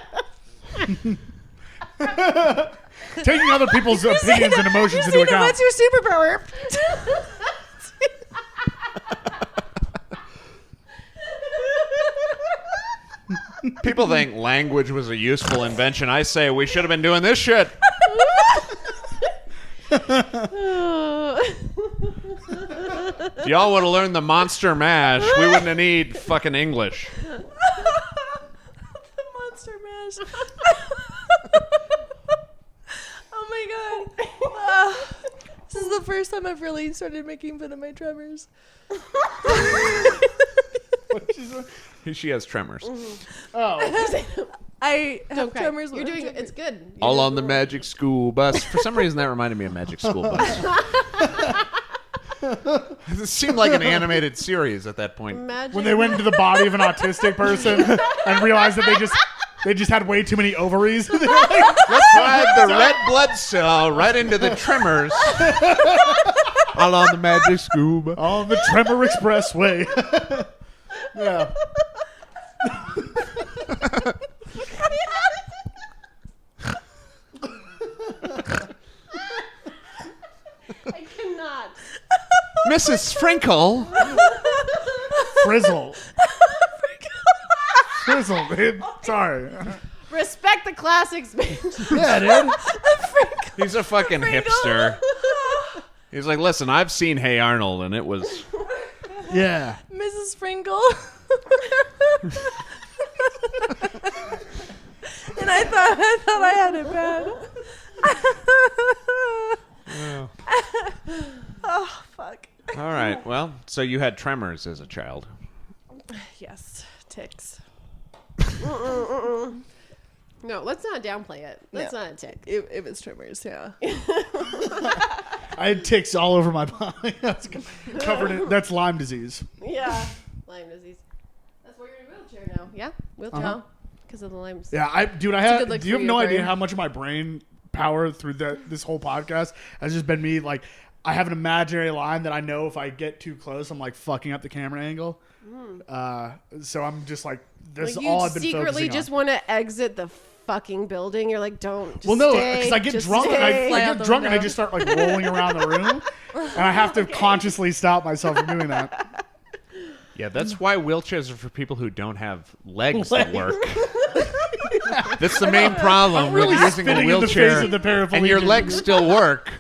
Taking other people's opinions and emotions into Christina, account. what's your superpower? People think language was a useful invention. I say we should have been doing this shit. If y'all would have learned the monster mash, we wouldn't have need fucking English. The monster mash. Oh my god. This is the first time I've really started making fun of my tremors. She has tremors. Oh, I have Don't cry. tremors. You're when I'm doing triggered. it's good. You're All doing on the Magic School Bus. For some reason, that reminded me of Magic School Bus. It seemed like an animated series at that point. Magic. when they went into the body of an autistic person and realized that they just had way too many ovaries. They're like, Let's ride the red blood cell right into the tremors. All on the Magic School Bus. on the Tremor Expressway. Yeah. I cannot. Mrs. Sprinkle. Frizzle. Frizzle, dude. Sorry. Respect the classics, bitch. Yeah, dude. He's a fucking hipster. He's like, listen, I've seen Hey Arnold, and it was... Yeah. Mrs. Sprinkle. And I thought I had it bad. Oh fuck. All right, well, so you had tremors as a child. Yes, ticks. No, let's not downplay it. That's No. not a tick. It was tremors, yeah. I had ticks all over my body. That's covered in. That's Lyme disease. Yeah. Lyme disease. That's why you're in a wheelchair now. Yeah? Wheelchair. Uh-huh. Because of the Lyme disease. Yeah, I a good had. look Do you for have your no idea brain. how much of my brain power through this whole podcast has just been me like. I have an imaginary line that I know if I get too close, I'm like fucking up the camera angle. So I'm just like, this Like is all you I've been secretly focusing just on. want to exit the fucking building. You're like, don't. Just Well, no, stay, because I get just drunk. stay. Fly I out get the drunk and I window. just start like rolling around the room, and I have to consciously stop myself from doing that. Yeah, that's why wheelchairs are for people who don't have legs that work. That's the main problem really with using a spitting in the face wheelchair, of the paraplegic. and your legs still work.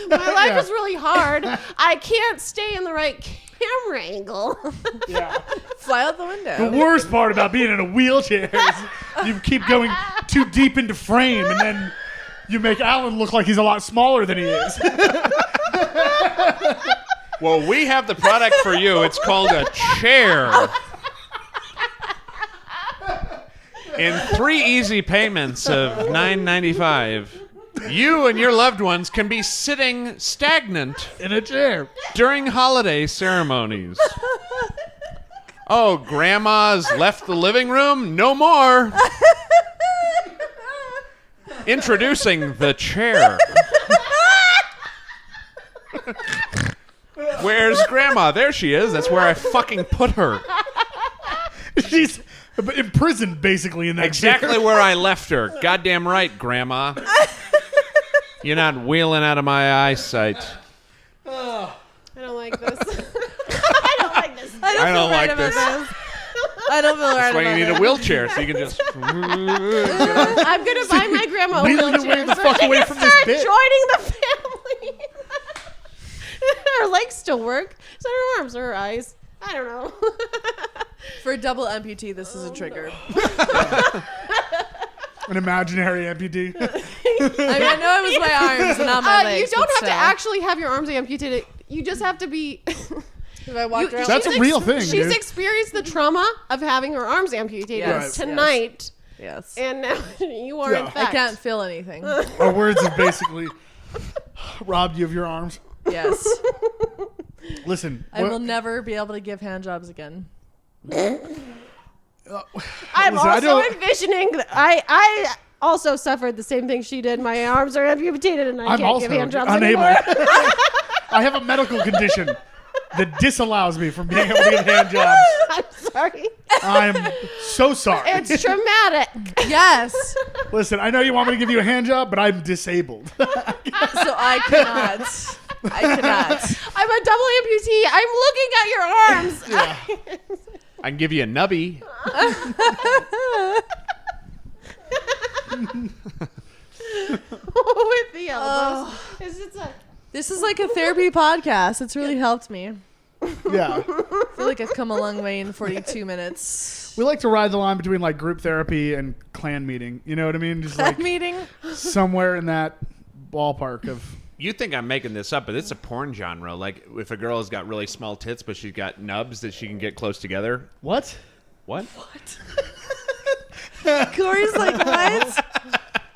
My life is really hard. I can't stay in the right camera angle. Yeah. Fly out the window. The worst part about being in a wheelchair is you keep going too deep into frame, and then you make Alan look like he's a lot smaller than he is. Well, we have the product for you. It's called a chair. In 3 easy payments of $9.95, you and your loved ones can be sitting stagnant In a chair. during holiday ceremonies. Oh, Grandma's left the living room? No more. Introducing the chair. Where's Grandma? There she is. That's where I fucking put her. She's imprisoned, basically, in that Exactly chair. where I left her. Goddamn right, Grandma. You're not wheeling out of my eyesight. I don't like this. I don't like this. I don't like this. I don't feel right That's why about you need it. a wheelchair so you can just. I'm gonna buy my grandma a Wheeling wheelchair away the so fuck she away can from this start bit. joining the family. Her legs still work. So her arms or her eyes. I don't know. For a double amputee, this is a trigger. An imaginary amputee. I mean, I know it was my arms, not my legs. You don't but have to still. actually have your arms amputated. You just have to be. If I walked around, That's a real thing, She's dude. experienced the trauma of having her arms amputated Yes, tonight, yes. and now you are in Yeah. fact. I can't feel anything. Our words have basically robbed you of your arms. Yes. Listen. I will never be able to give hand jobs again. I'm Listen, I also don't- envisioning that I also suffered the same thing she did. My arms are amputated, and I I'm can't also give hand jobs unable. anymore. I have a medical condition that disallows me from being able to give hand jobs. I'm sorry. I'm so sorry. It's traumatic. Yes. Listen, I know you want me to give you a hand job, but I'm disabled. So I cannot. I cannot. I'm a double amputee. I'm looking at your arms. I can give you a nubby. With the elbows. It's a This is like a therapy podcast. It's really helped me. Yeah. I feel like I've come a long way in 42 minutes. We like to ride the line between like group therapy and clan meeting. You know what I mean? Just like Meeting. somewhere in that ballpark of. You think I'm making this up, but it's a porn genre. Like, if a girl has got really small tits, but she's got nubs that she can get close together. What? What? Corey's like, what?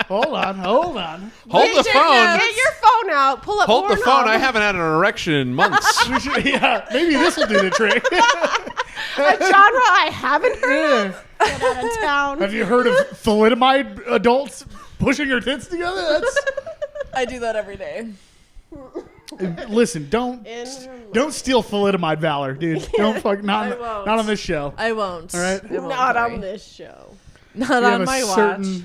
Hold on. Hold the Get phone. your phone out. Pull up Hold the Pornhub. phone. I haven't had an erection in months. We should- yeah, maybe this will do the trick. A genre I haven't heard of. Get out of town. Have you heard of thalidomide adults pushing their tits together? That's I do that every day. listen. Don't steal thalidomide valor, dude. Don't fuck I won't. not on this show. I won't. All right. I won't, Not Corey. on this show. Not We have on a my certain- watch.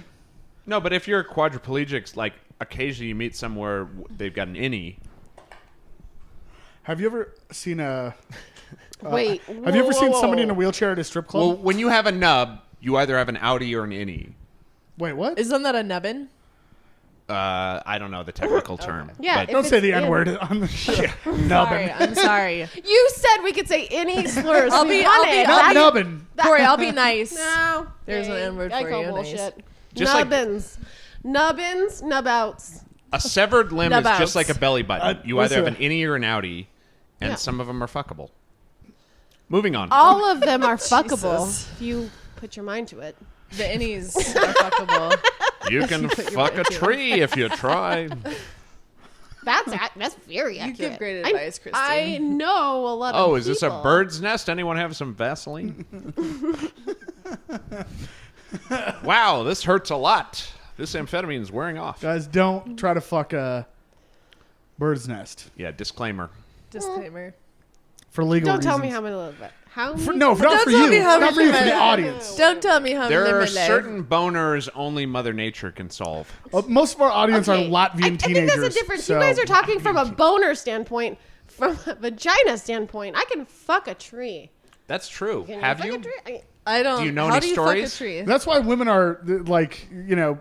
No, but if you're quadriplegics, like, occasionally you meet somewhere they've got an innie. Have you ever seen a? Wait. Have you ever seen somebody in a wheelchair at a strip club? Well, when you have a nub, you either have an outie or an innie. Wait, what? Isn't that a nubbin? I don't know the technical term. Yeah, but if Don't say it's the in- N word on the show. Sorry, Nubbin. I'm sorry. You said we could say any slurs I'll we be- wanted. Not That's- nubbin. Corey, I'll be nice. No. There's an N-word I for call you, bullshit. Just like- Nubbins. Nubbins. Nubouts. a severed limb is Nubouts. just like a belly button. You either have an listen. innie or an outie, and Yeah. some of them are fuckable. Moving on. All of them are fuckable Jesus. if you put your mind to it. The innies are fuckable. You can put your fuck a mind to it. tree if you try. That's very accurate. give great advice, Christine. I know a lot of Oh, is this a people. bird's nest? Anyone have some Vaseline? Wow, this hurts a lot. This amphetamine is wearing off. Guys, don't try to fuck a bird's nest Yeah, disclaimer. Disclaimer. for legal Don't reasons. tell me how many live. How many? No, not Don't for tell you. me how Not for many you, for the live. audience. Don't tell me how There many are live. certain boners only Mother Nature can solve. Most of our audience Okay, are Latvian I teenagers. think there's a difference. so- You guys are talking from a boner standpoint. From a vagina standpoint, I can fuck a tree. That's true. Can Have fuck you? A tree? I don't. Do you know how any do you stories? Fuck a tree? That's why women are like, you know,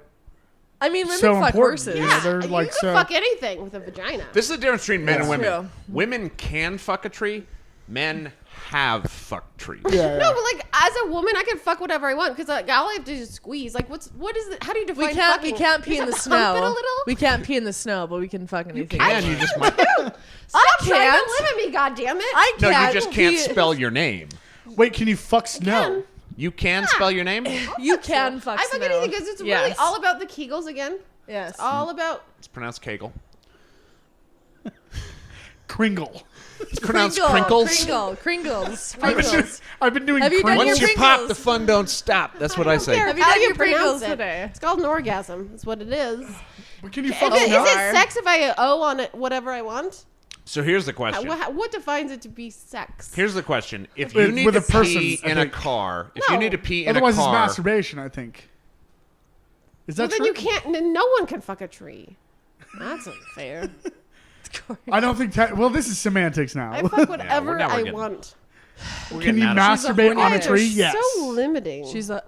I mean, women so fuck important. horses. Yeah, Yeah, they're you like can so. fuck anything with a vagina. This is the difference between men and That's women. true. Women can fuck a tree. Men have fucked trees. Yeah. No, but like as a woman, I can fuck whatever I want because like, all I have to do is squeeze. Like, what is it? How do you define? We can't fucking? pee in the Just hump it a snow. little? We can't pee in the snow, but we can fuck anything. And you just might. Stop trying can't. to limit me, goddammit. I No, can't. you just can't pee- spell your name. Wait, can you fuck snow? You can spell your name? You can fuck I fuck snow. anything because it's really Yes. all about the kegels again. Yes. All about. It's pronounced kegel. Kringle. It's pronounced Kringle, crinkles. Kringles. Kringles. I've been doing Have you done Kringle. your Once you Pringles? pop, the fun don't stop. That's what I say. care Have you how done your pronounce Pringles it. today? It's called an orgasm. That's what it is. But can you Is fuck it, snow? is it sex if I O on it whatever I want? So here's the question. What defines it to be sex? Here's the question. If With- you need with to a person, pee I in a think. car, if No. you need to pee in Otherwise, a it's car, masturbation, I think. Is that Well, then true? you can't. Then no one can fuck a tree. That's unfair. I don't think. Well, this is semantics now. I fuck whatever now we're I getting- want. we're Can getting you out of- She's a masturbate on a horny tree? bitch. Yes. So limiting. She's a.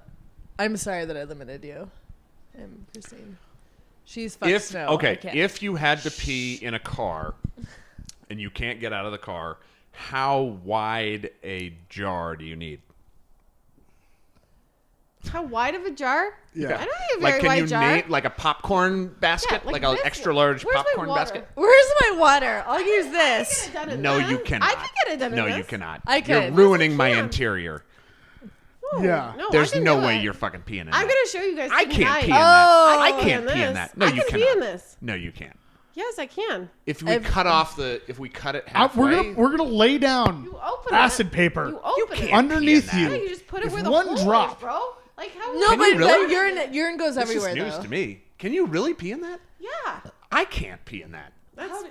I'm sorry that I limited you. I'm Christine. She's fucked If snow. okay, I can't. if you had to pee in a car and you can't get out of the car, how wide a jar do you need? How wide of a jar? Yeah. I don't need a Like, very can wide you jar. name like a popcorn basket, Yeah, like an this. extra large Where's my popcorn water? basket? Where's my water? I'll use this. Get it done in No, that. you cannot. I can get it done in No, this. you cannot. I You're could. ruining my can. interior. No, Yeah. no, There's I can no do way it. you're fucking peeing in I'm that. gonna show you guys. I can't tonight. pee in that. Oh. I can can't pee pee in this. that. No, I you can cannot. pee in this. No, you can't. Yes, I can. If we cut off the, if we cut it halfway, We're gonna lay down You open acid it. paper You open can't it. underneath pee in you. that. Yeah, you just put it If where the one hole drop- is, bro. Like how? No, Can but you really? urine goes this is everywhere news though. to me. Can you really pee in that? Yeah. I can't pee in that. That's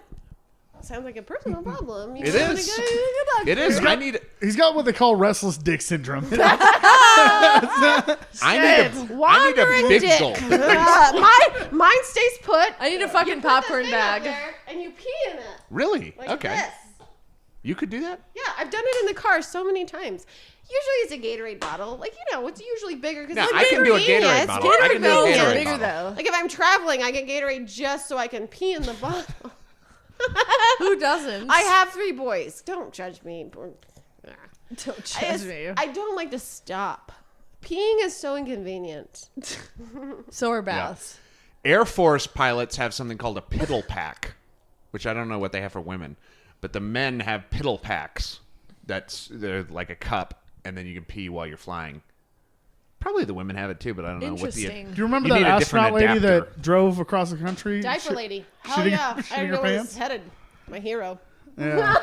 sounds like a personal problem. You It wanna is. go to the doctor. It is. I need. He's got what they call restless dick syndrome. I need Wandering a big dick. gulp. Mine stays put. I need a fucking Put the popcorn thing out bag. there and you pee in it. Really? Like Okay. this. You could do that. Yeah, I've done it in the car so many times. Usually it's a Gatorade bottle. Like, you know, it's usually bigger because Yeah, it's I can do a convenient. Gatorade It's bottle. I can do a bottles Gatorade are bigger bottle. though. Like if I'm traveling, I get Gatorade just so I can pee in the bottle. Who doesn't? I have 3 boys. Don't judge me. Don't I, judge just- me. I don't like to stop. Peeing is so inconvenient. So are baths. Air Force pilots have something called a piddle pack, which I don't know what they have for women, but the men have piddle packs. They're like a cup, and then you can pee while you're flying. Probably the women have it too, but I don't know what the. Interesting. Do you remember You that need a different astronaut lady adapter. that drove across the country? Diaper Shit- lady. Hell shitting- yeah. shitting I don't her know where this pants? is headed. My hero. Yeah.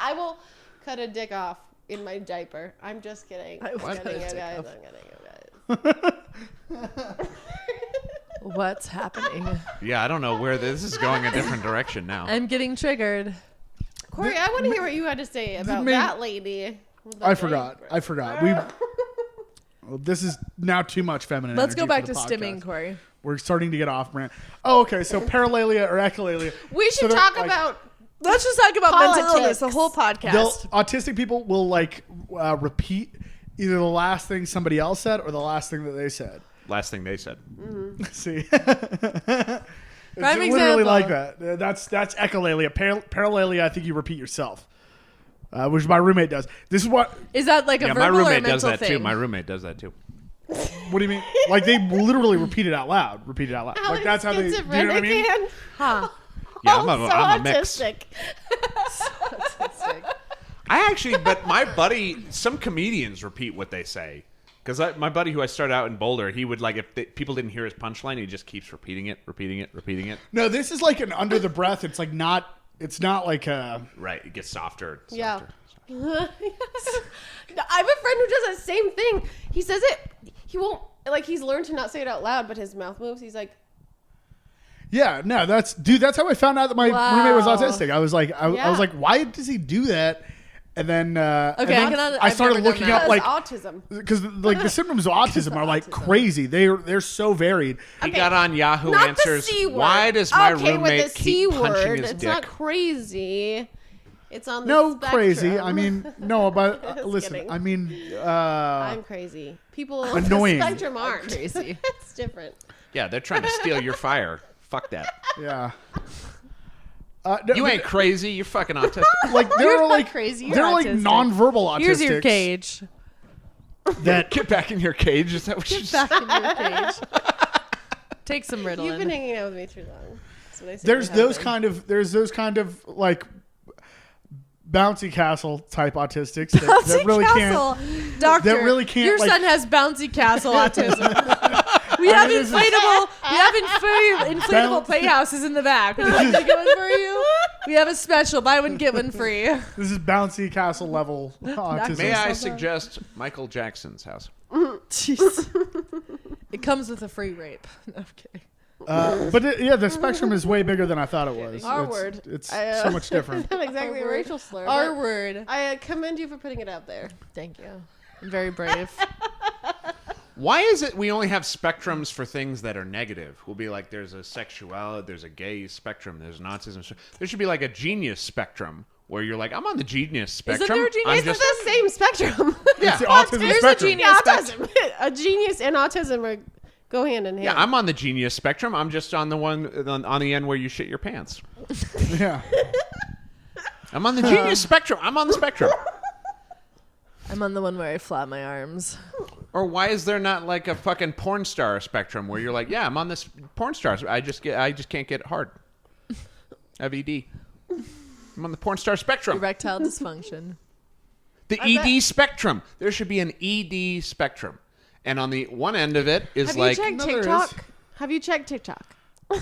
I will cut a dick off in my diaper. I'm just kidding. I will I'm cut kidding, a you dick guys. off. I'm kidding, you guys. What's happening? Yeah, I don't know where this is going a different direction now. I'm getting triggered. Corey, I want to hear what you had to say about main- that lady. with the I forgot. diaper. I forgot. Well, this is now too much feminine. Let's go energy back for to the stimming, podcast. Corey. We're starting to get off brand. Oh, okay. So paralalia or echolalia. We So should they're, talk like, about. Let's just talk about mental Politics. illness, the whole podcast. Autistic people will like repeat either the last thing somebody else said or the last thing that they said. Last thing they said. See, it's Prime literally example. like that. That's echolalia. Paralalia, I think you repeat yourself, which my roommate does. This is what. Is that like a Yeah, verbal my or a roommate mental does that thing? too. My roommate does that too. What do you mean? Like they literally repeat it out loud. Repeat it out loud. Like that's how they. Do you know what I mean? Schizophrenic Huh. Yeah, and I'm also a mix. autistic. I actually, but my buddy, some comedians repeat what they say. Because my buddy who I started out in Boulder, he would like, if people didn't hear his punchline, he just keeps repeating it. No, this is like an under the breath. It's like not. It's not like a. Right, it gets softer. Yeah. I have a friend who does that same thing. He says it. He won't like. He's learned to not say it out loud, but his mouth moves. He's like, Yeah, no, that's how I found out that my Wow. roommate was autistic. I was like, I Yeah. was like, why does he do that? And then, Okay, I started I've never looking done up that. like autism. because like the symptoms of autism are like crazy. They're so varied. He got on Yahoo Not Answers. the C word. Why does my okay, roommate with the C keep punching word, his it's dick? not crazy. It's on the No, spectrum. crazy. I mean, no, but Just listen. kidding. I mean, I'm crazy. People on Annoying. the spectrum aren't. crazy. It's different. Yeah, they're trying to steal your fire. Fuck that. yeah. No, You ain't crazy. You're fucking autistic. like they're not like crazy. You're they're like autistic. nonverbal autistics. Here's your cage. That Get back in your cage. Is that what you're saying? Back in your cage. Take some Ritalin. You've been hanging out with me too long. That's what I say there's to those happen. kind of like bouncy castle type autistics that really castle. Doctor, that really can't, your like- son has bouncy castle autism. We have inflatable playhouses in the back. Would you like me to get one for you? We have a special. Buy one, get one free. This is bouncy castle level autism. May I suggest Michael Jackson's house? Jeez. It comes with a free rape. No, I'm kidding. But the spectrum is way bigger than I thought it was. R It's- word. It's I, so much different. Not exactly a R-word. racial slur. R but word. I commend you for putting it out there. Thank you. I'm very brave. Why is it we only have spectrums for things that are negative? We'll be like, there's a sexuality, there's a gay spectrum, there's an autism. There should be like a genius spectrum where you're like, I'm on the genius spectrum. there a genius I'm It's just, the same spectrum. yeah, It's the autism There's a spectrum. genius autism. A genius and autism go hand in hand. yeah, I'm on the genius spectrum. I'm just on the one on the end where you shit your pants. Yeah. I'm on the genius spectrum. I'm on the spectrum. I'm on the one where I flap my arms. Or why is there not like a fucking porn star spectrum where you're like, yeah, I'm on this porn star. I just can't get hard. FED. I'm on the porn star spectrum. Erectile dysfunction. The ED spectrum. There should be an ED spectrum. And on the one end of it is Have like, you checked No, there is. TikTok? Have you checked TikTok? no,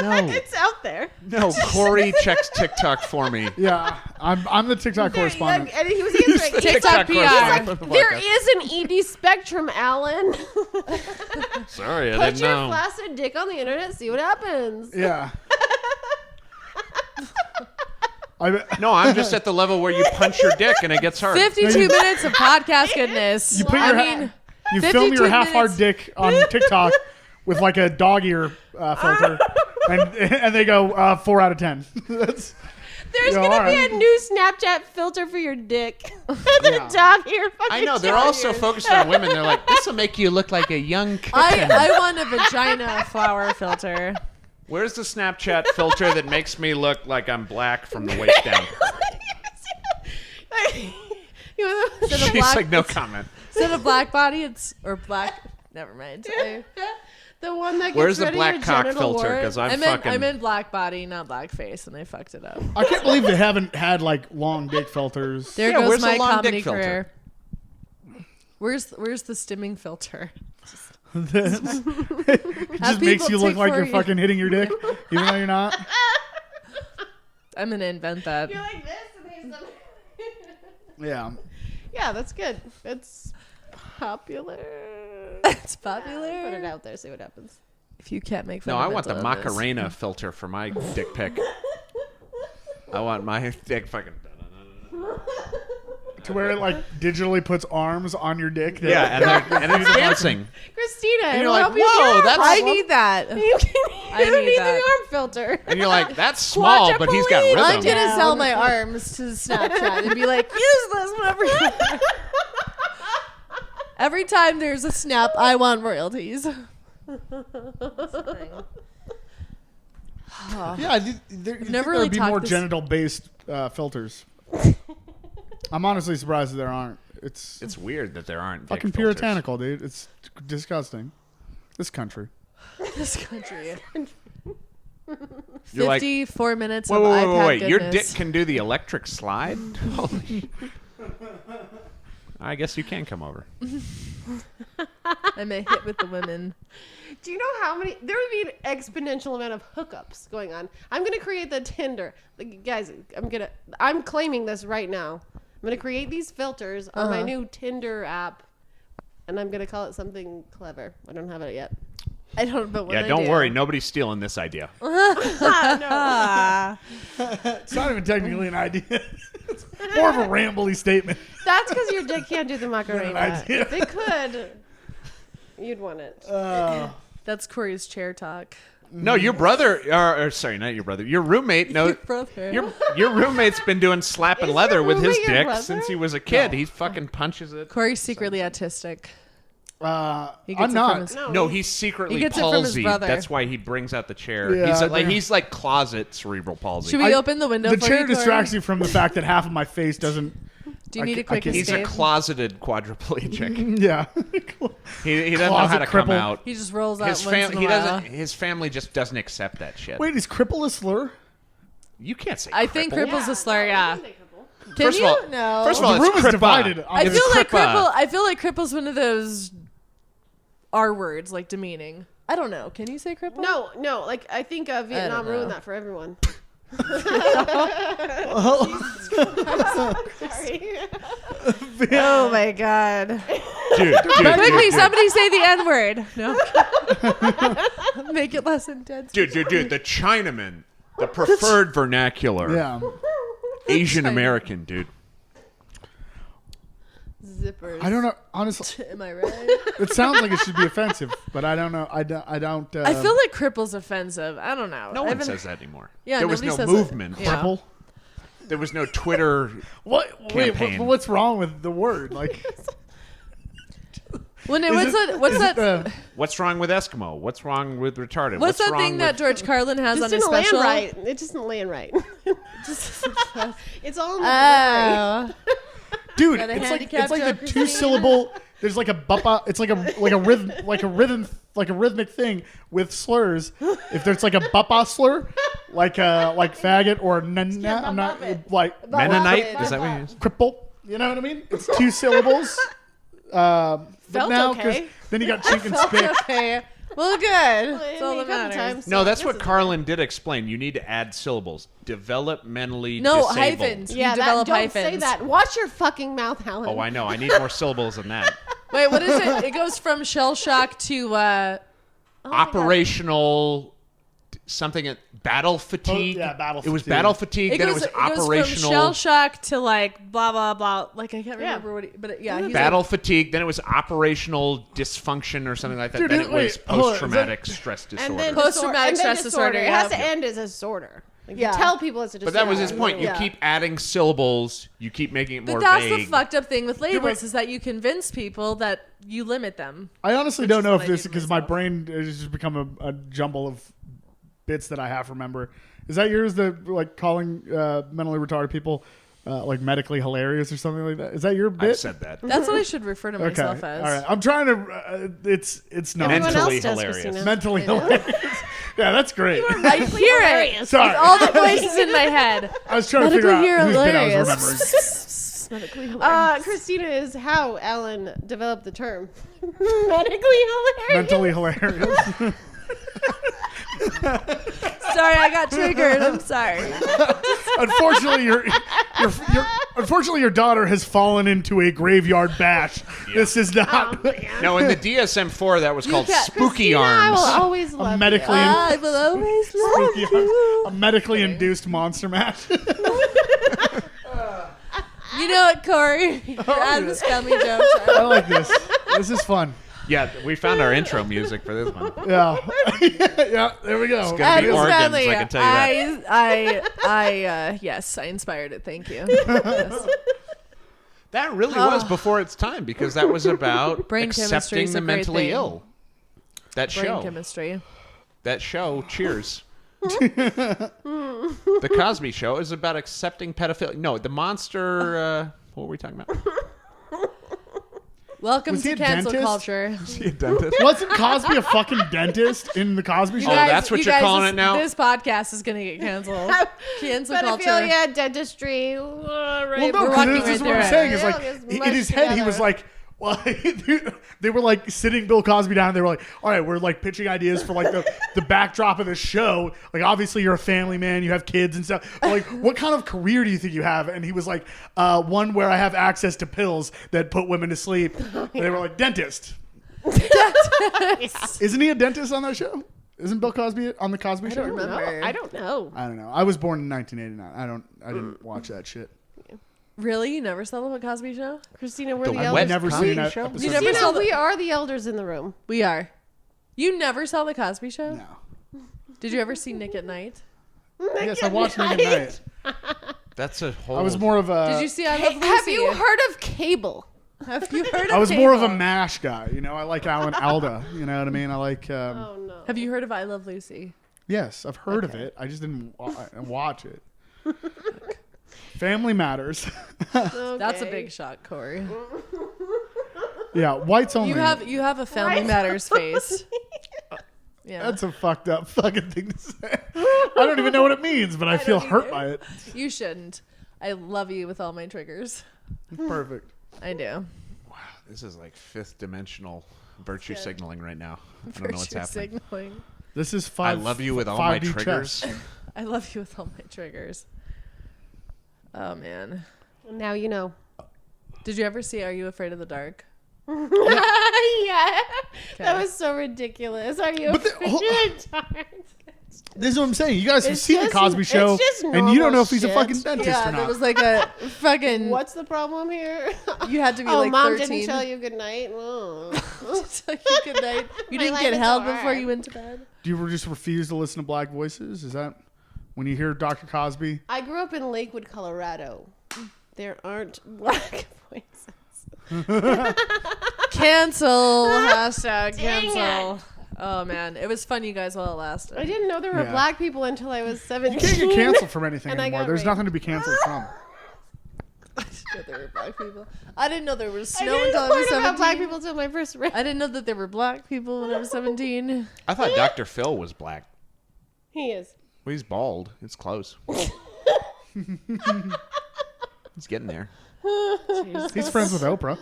It's out there. no, Corey checks TikTok for me. Yeah. I'm the TikTok correspondent. And he was answering. TikTok PR. correspondent for the There podcast. is an ED spectrum, Alan. Sorry, I Put didn't your know. flaccid dick on the internet, see what happens. Yeah. No, I'm just at the level where you punch your dick and it gets hard. 52 minutes of podcast goodness. You put your I mean, you film 52 your half-hard minutes. dick on TikTok with like a dog ear filter, and they go 4 out of 10. That's There's Yeah, gonna all be right. a new Snapchat filter for your dick. The Yeah. dog ear. I know, they're dog also ears. focused on women. They're like, this will make you look like a young kitten. I want a vagina flower filter. Where's the Snapchat filter that makes me look like I'm black from the waist down? You know, Instead of She's black, like, no comment. instead of black body, it's or black. Never mind. the one that gets Where's the rid of black your cock genital filter? wart. Because I I'm meant fucking. black body, not black face, and they fucked it up. I can't believe they haven't had like long dick filters. There Yeah, goes where's the my long comedy dick filter? career. Where's the stimming filter? It Have just makes people you look tick like for you're you. fucking hitting your dick, even though you're not. I'm gonna invent that. You're like this, and there's some. Yeah. Yeah, that's good. It's popular. It's Put it popular. out there, see what happens. If you can't make fun No, of I want the mental illness. Macarena filter for my dick pic. I want my dick fucking. To where it like digitally puts arms on your dick. Yeah, and it's dancing. Christina, And you're it'll like, help you whoa, with that's- I need that. You can. I You don't need need that. the arm filter. And you're like, that's small, but he's got Quadriplegics. rhythm. I'm gonna Down. sell my arms to Snapchat and be like, use this whenever you want. Every time there's a snap, I want royalties. Yeah, there never there'd really be talked more this- genital-based filters. I'm honestly surprised that there aren't. It's weird that there aren't dick fucking filters. puritanical, dude. It's disgusting. This country. This country. You're like, 54 minutes Wait, of wait, wait, iPad wait. Your dick goodness. can do the electric slide? Holy. I guess you can come over. I'm a hit with the women. Do you know how many? There would be an exponential amount of hookups going on. I'm gonna create the Tinder. Like, guys, I'm claiming this right now. I'm gonna create these filters on my new Tinder app, and I'm gonna call it something clever. I don't have it yet. I don't know what Yeah, don't worry. Nobody's stealing this idea. No. It's not even technically an idea. It's more of a rambly statement. That's because your dick can't do the Macarena. idea. If it could, you'd want it. That's Corey's chair talk. No, your brother, or sorry, not your brother. Your roommate. No, Your brother. your roommate's been doing slapping Is leather your with his roommate your dick brother? since he was a kid. He fucking punches it. Corey's secretly autistic. He gets I'm it not. From his, No, he's secretly He gets it from his palsied. brother. That's why he brings out the chair. Yeah, He's like closet cerebral palsy. Should we open the window? The for chair you, Corey? distracts you from the fact that half of my face doesn't. Do you need a quick He's a escape? closeted quadriplegic. Yeah. He doesn't know how to come cripple. out. He just rolls out His once in a while. His family just doesn't accept that shit. Wait, is cripple a slur? You can't say. I think cripple. cripple's a slur. Yeah. Can First you? of all, No. First of all, The it's room is crippa. divided. I It's feel like crippa. cripple's one of those R words, like demeaning. I don't know. Can you say cripple? No. Like I think Vietnam know. ruined that for everyone. Sorry. Oh my god. Dude, Quickly, somebody say the N word. No. Make it less intense. dude. The Chinaman, the preferred vernacular. Yeah. Asian American, dude. Zippers. I don't know. Honestly, Am I right? it sounds like it should be offensive, but I don't know. I don't. I feel like cripple's offensive. I don't know. No I one haven't- says that anymore. Yeah, there was nobody no says it. movement. Yeah. cripple. There was no Twitter. What? Wait. Campaign. What's wrong with the word? Like. When it, is what's it, that? What's wrong with Eskimo? What's wrong with retarded? What's that wrong thing that with- George Carlin has Just on his didn't land special? right. It just didn't land right. It's all in the Oh. Dude, Got a it's handicap like joke, the two Christina? syllable. There's like a buppa. It's like a rhythmic thing with slurs. If there's like a buppa slur, like faggot or nana, I'm not like Mennonite? Is that what you use? cripple. You know what I mean? It's two syllables. But Felt now, 'cause okay. then you got chink and spick. Okay. Well, good. That's all that matters. No, that's what Carlin did explain. You need to add syllables. Developmentally No, disabled. hyphens. Yeah, You develop don't say hyphens. that. Watch your fucking mouth, Helen. Oh, I know. I need more syllables than that. Wait, what is it? It goes from shell shock to Operational something at battle fatigue. yeah, battle It was fatigue. battle fatigue. it Then goes, it was from operational shell shock to like blah blah blah. Like I can't remember what. But yeah, he's battle fatigue. Then it was operational dysfunction or something like that. Dude, then it wait, was hold on, post-traumatic stress disorder. And then Post-traumatic stress disorder, It has yeah. to end as a disorder. Like, Yeah. you tell people it's a disorder. But that was his point. You Yeah. keep adding syllables. You keep making it more But that's vague. the fucked up thing with labels wait. is that you convince people that you limit them. I honestly Which don't is know what if I this do to because my myself. brain has just become a jumble of bits that I half remember. Is that yours? The like calling mentally retarded people like medically hilarious or something like that? Is that your bit? I've said that. That's what I should refer to Okay. myself as. All right. I'm trying to. It's not Everyone Mentally else does, hilarious. Christina. mentally hilarious. Yeah, that's great. I hear it. Sorry. All the voices in my head. I was trying to figure out Medically whose bit I was hilarious. remembering. Medically hilarious. Christina is how Alan developed the term. Medically hilarious. Mentally hilarious. Sorry, I got triggered. I'm sorry. Unfortunately, your daughter has fallen into a graveyard bash. This is not No, in the DSM-4, that was called can't- Spooky I will Arms. always love a you. medically I will always love you. a medically induced monster mash. You know it, Corey. You're Adam's family joke. I like this. This is fun. Yeah, we found our intro music for this one. Yeah, yeah. There we go. gonna be Adam's organs, family. I can tell you I yes, I inspired it. Thank you. Yes. That really was before its time because that was about Brain chemistry accepting is the a great mentally thing. ill. That Brain show. chemistry. That show, Cheers. The Cosby Show is about accepting pedophilia. No, the monster. What were we talking about? Welcome Was he to a cancel dentist? culture. Is he a dentist? Wasn't Cosby a fucking dentist in the Cosby Show? Oh, that's what you you're guys, calling this, it now? This podcast is gonna get canceled. Cancel culture. Pedophilia, dentistry. Right. Well, no, We're 'cause walking this right is what through I'm it. saying. Is Yeah, like it's in mushed his head, he was together. like, well, they were like sitting Bill Cosby down. And they were like, all right, we're like pitching ideas for like the backdrop of the show. Like, obviously, you're a family man, you have kids and stuff. But, like, what kind of career do you think you have? And he was like, one where I have access to pills that put women to sleep. And they were like, dentist. Isn't he a dentist on that show? Isn't Bill Cosby on the Cosby Show? don't remember. I don't know. I don't know. I was born in 1989. I didn't watch that shit. Really? You never saw the Cosby Show? Christina, we're The the wet elders. I've never Cosby seen that Show? episode. You never Christina, saw the- we are the elders in the room. We are. You never saw the Cosby Show? No. Did you ever see Nick at Night? Yes, I watched Nick at Night. That's a whole. I was more of a. Did you see I Hey, Love Lucy? have you heard of cable? Have you heard of I was more of a Cable? MASH guy. You know, I like Alan Alda. You know what I mean? I like. Oh no. Have you heard of I Love Lucy? Yes, I've heard of it. I just didn't watch it. Family Matters. That's a Okay. big shock, Corey. Yeah, whites only. You have a Family Matters face. Yeah. That's a fucked up fucking thing to say. I don't even know what it means, but I feel don't hurt either. by it. You shouldn't. I love you with all my triggers. Perfect. I do. This is like fifth dimensional virtue signaling right now. I don't know what's Virtue happening. signaling. This is I love you with all my 5D triggers. chess. I love you with all my triggers. Oh man. Now you know. Did you ever see Are You Afraid of the Dark? Yeah. That Okay. was so ridiculous. Are you But the- afraid hold- of the dark? This is what I'm saying. You guys have It's seen just- the Cosby it's Show, just and you don't normal know if he's a shit. fucking dentist Yeah, or there not. was like a fucking. What's the problem here? You had to be Oh, like mom 13. didn't tell you good night. Oh. Tell you good night. You My didn't life get is held so before hard. you went to bed. Do you just refuse to listen to black voices? Is that when you hear Dr. Cosby? I grew up in Lakewood, Colorado. There aren't black voices. Cancel. Hashtag Dang cancel. Oh man, it was fun, you guys, while it lasted. I didn't know there were Yeah. black people until I was 17. You can't get canceled from anything And I anymore. got There's raped. nothing to be canceled from. I didn't know there were black people. I didn't know there was I snow didn't until I was learn 17. about black people until my first rap. I didn't know that there were black people when I was 17. I thought Dr. Phil was black. He is. Well, he's bald. It's close. He's getting there. He's friends with Oprah.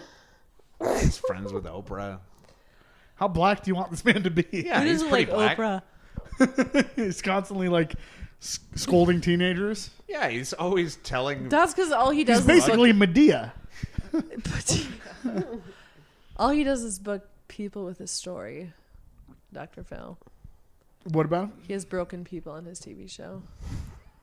He's friends with Oprah. How black do you want this man to be? Yeah, Who he's doesn't pretty like black. Oprah? He's constantly like scolding teenagers. Yeah, he's always telling. That's because all he does He's basically Medea. all he does is book people with his story. Dr. Phil. What about? He has broken people on his TV show.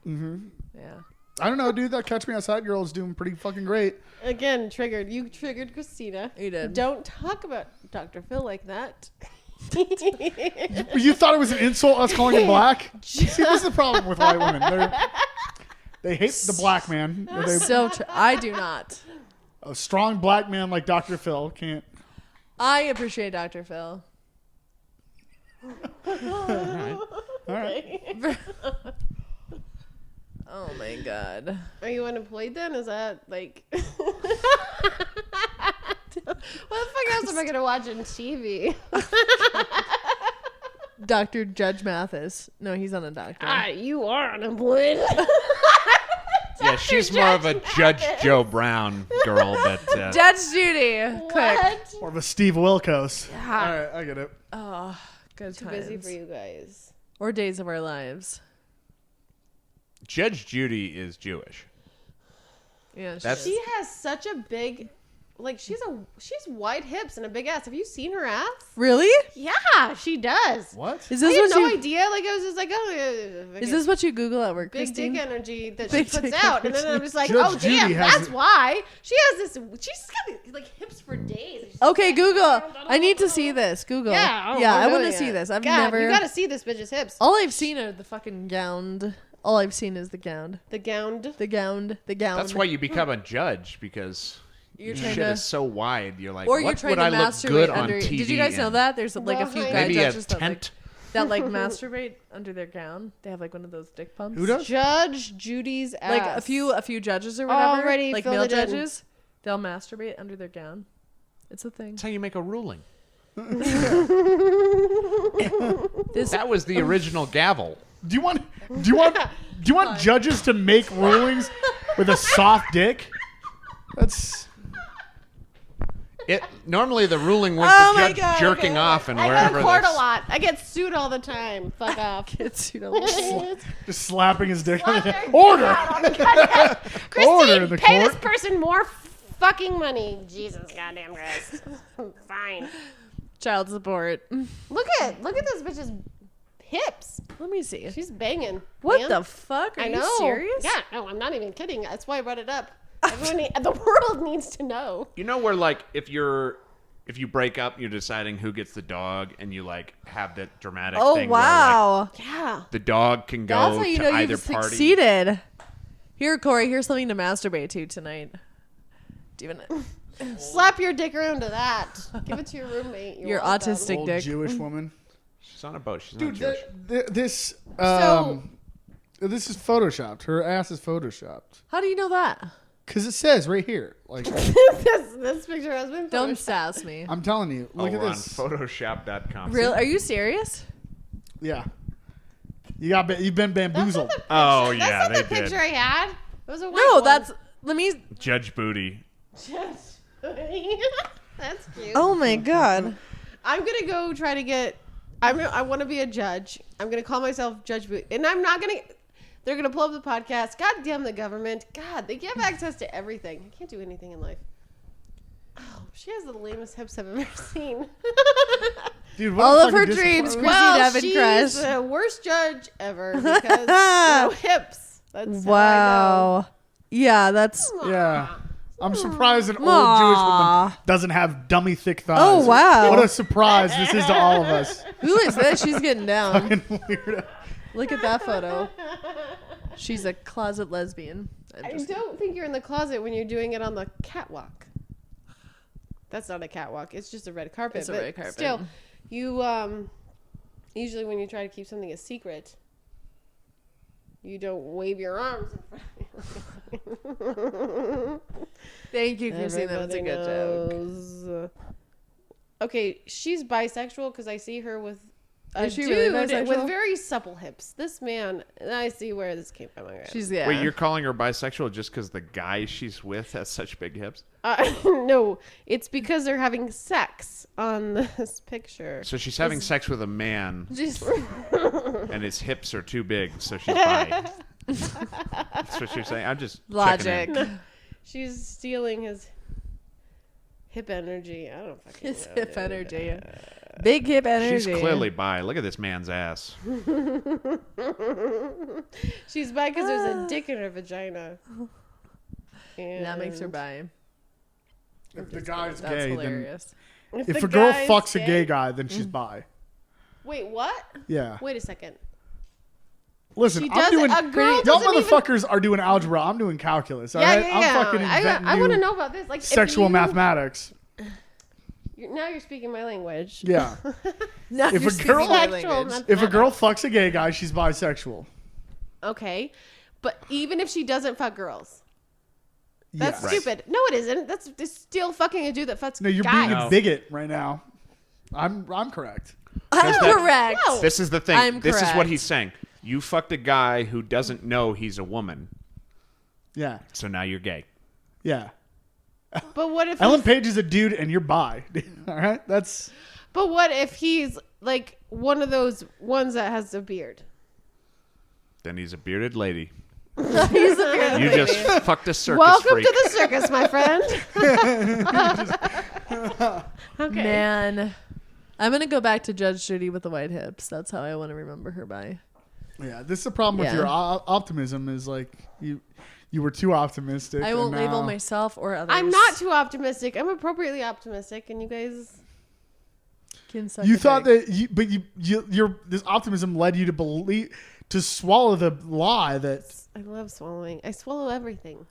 Mm-hmm. Yeah. I don't know, dude. That Catch Me Outside girl is doing pretty fucking great. Again, triggered. You triggered Christina. You did. Don't talk about Dr. Phil like that. You thought it was an insult us calling him black? See, this is the problem with white women. They hate the black man. I do not. A strong black man like Dr. Phil can't. I appreciate Dr. Phil. All right. Oh my god. Are you unemployed then? Is that like... What the fuck else am I going to watch on TV? Dr. Judge Mathis. No, he's not a doctor. You are unemployed. Yeah, she's more of a Judge Joe Brown girl, but Judge Judy. Quick. What? Or of a Steve Wilkos. Yeah. All right, I get it. Oh, good Too times. busy for you guys. Or Days of Our Lives. Judge Judy is Jewish. Yeah, That's- She has such a big... Like, she's wide hips and a big ass. Have you seen her ass? Really? Yeah, she does. What? Is I this had what no you? idea. Like, I was just like, oh, Is this what you Google at work, big Christine? dick energy that Big she puts dick out? And then I'm just like, Judge oh, damn, Judy has that's it. why. She has this, she's got like hips for days. She's Okay, Google. I need to see this. Google. Yeah, yeah, I I'm want to doing see it. this. I've God, never. You gotta see this bitch's hips. All I've seen are the fucking gowned. All I've seen is the gowned. The gowned. The gowned. The gowned. That's why you become a judge, because You're your trying shit to. is so wide. You're like, Or you're what trying would to I look masturbate good on under. TV? Did you guys know in? that? There's like a few Behind- guy Maybe a judges tent. that like masturbate under their gown. They have like one of those dick pumps. Who does? Judge Judy's ass. Like a few judges or whatever. Already like filled male it in. judges. They'll masturbate under their gown. It's a thing. That's how you make a ruling. This That was the original gavel. Do you want judges to make rulings with a soft dick? That's Normally the ruling was Oh the my judge God, jerking okay. off and I go wherever. to court a there's- lot. I get sued all the time. Fuck off. it's, you know, just slapping his dick. Order. Order. Christine, Order in the pay court. this person more fucking money. Jesus goddamn Christ. Fine. child support. Look at this bitch's hips. Let me see. She's banging. What man. the fuck? Are I you know. serious? Yeah, no, I'm not even kidding. That's why I brought it up. The world needs to know. You know where like if you break up, you're deciding who gets the dog, and you like have that dramatic Oh thing where wow. like, Yeah. the dog can go That's how you to know either you've party. succeeded. Here, Corey, here's something to masturbate to tonight. Do you want Slap your dick around to that. Give it to your roommate. Your welcome. autistic Old dick. Jewish woman. She's on a boat. She's Dude, not Jewish. this So- this is photoshopped. Her ass is photoshopped. How do you know that? Cause it says right here. Like this picture has been Don't photoshopped. sass me. I'm telling you. Look at we're this. on Photoshop.com. Real? Are you serious? Yeah. You've been bamboozled. Oh, That's yeah, not they the picture did. I had. It was a white No, one. that's. Let me. Judge Booty. Just that's cute. Oh my god. I'm gonna go try to get. I want to be a judge. I'm gonna call myself Judge Judy, and I'm not gonna. They're gonna pull up the podcast. God damn the government. God, they give access to everything. I can't do anything in life. Oh, she has the lamest hips I've ever seen. Dude, what All a of her fucking dreams, disappointment. Chrissy Well, Devin she's Crush. the worst judge ever because hips. That's how I Wow. Yeah, that's. know. Yeah. I'm surprised an old Aw. Jewish woman doesn't have dummy thick thighs. Oh, wow. What a surprise this is to all of us. Who is this? She's getting down. Fucking weirdo. Look at that photo. She's a closet lesbian. I'm I just- don't think you're in the closet when you're doing it on the catwalk. That's not a catwalk. It's just a red carpet. It's a but red carpet. Still, you usually when you try to keep something a secret, you don't wave your arms in front of you. Thank you, Christina. That's a Everybody good joke. knows. Okay, she's bisexual because I see her with a Is she dude really with bisexual? very supple hips. This man, I see where this came from. Okay. She's yeah. Wait, you're calling her bisexual just because the guy she's with has such big hips? No, it's because they're having sex on this picture. So she's having sex with a man, Just, and his hips are too big, so she's bi. That's what you're saying? I'm just logic. checking in. She's stealing his hip energy. I don't fucking His know. hip energy. Big hip energy. She's clearly bi. Look at this man's ass. She's bi because there's a dick in her vagina. And That makes her bi. If the guy's That's gay, then hilarious. if the a girl guy's fucks a gay guy, then she's bi. Wait, what? Yeah. Wait a second. Listen, She I'm does doing. a girl Y'all doesn't even- motherfuckers are doing algebra. I'm doing calculus. All Yeah, right? yeah, I'm fucking inventing I want to new know about this. Like if sexual you- mathematics. Now you're speaking my language. Yeah. Now If you're a girl- speaking my Sexual language. If a girl fucks a gay guy, she's bisexual. Okay, but even if she doesn't fuck girls, that's Yes. stupid. No, it isn't. That's still fucking a dude that fucks No, you're guys. being a No. bigot right now. I'm correct. I'm that- correct. No. This is the thing. I'm This is what correct. he's saying. You fucked a guy who doesn't know he's a woman, Yeah. so now you're gay. Yeah. But what if Ellen he's, Page is a dude and you're bi. All right? That's But what if he's like one of those ones that has a beard? Then he's a bearded lady. He's a bearded You lady. just fucked a circus Welcome freak. to the circus, my friend. Okay. Man. I'm going to go back to Judge Judy with the white hips. That's how I want to remember her by. yeah. This is the problem with Yeah. your optimism is like you were too optimistic. I and won't label now- myself or others. I'm not too optimistic. I'm appropriately optimistic, and you guys. Can suck You a thought dick. that, but your this optimism led you to swallow the lie that I love swallowing. I swallow everything.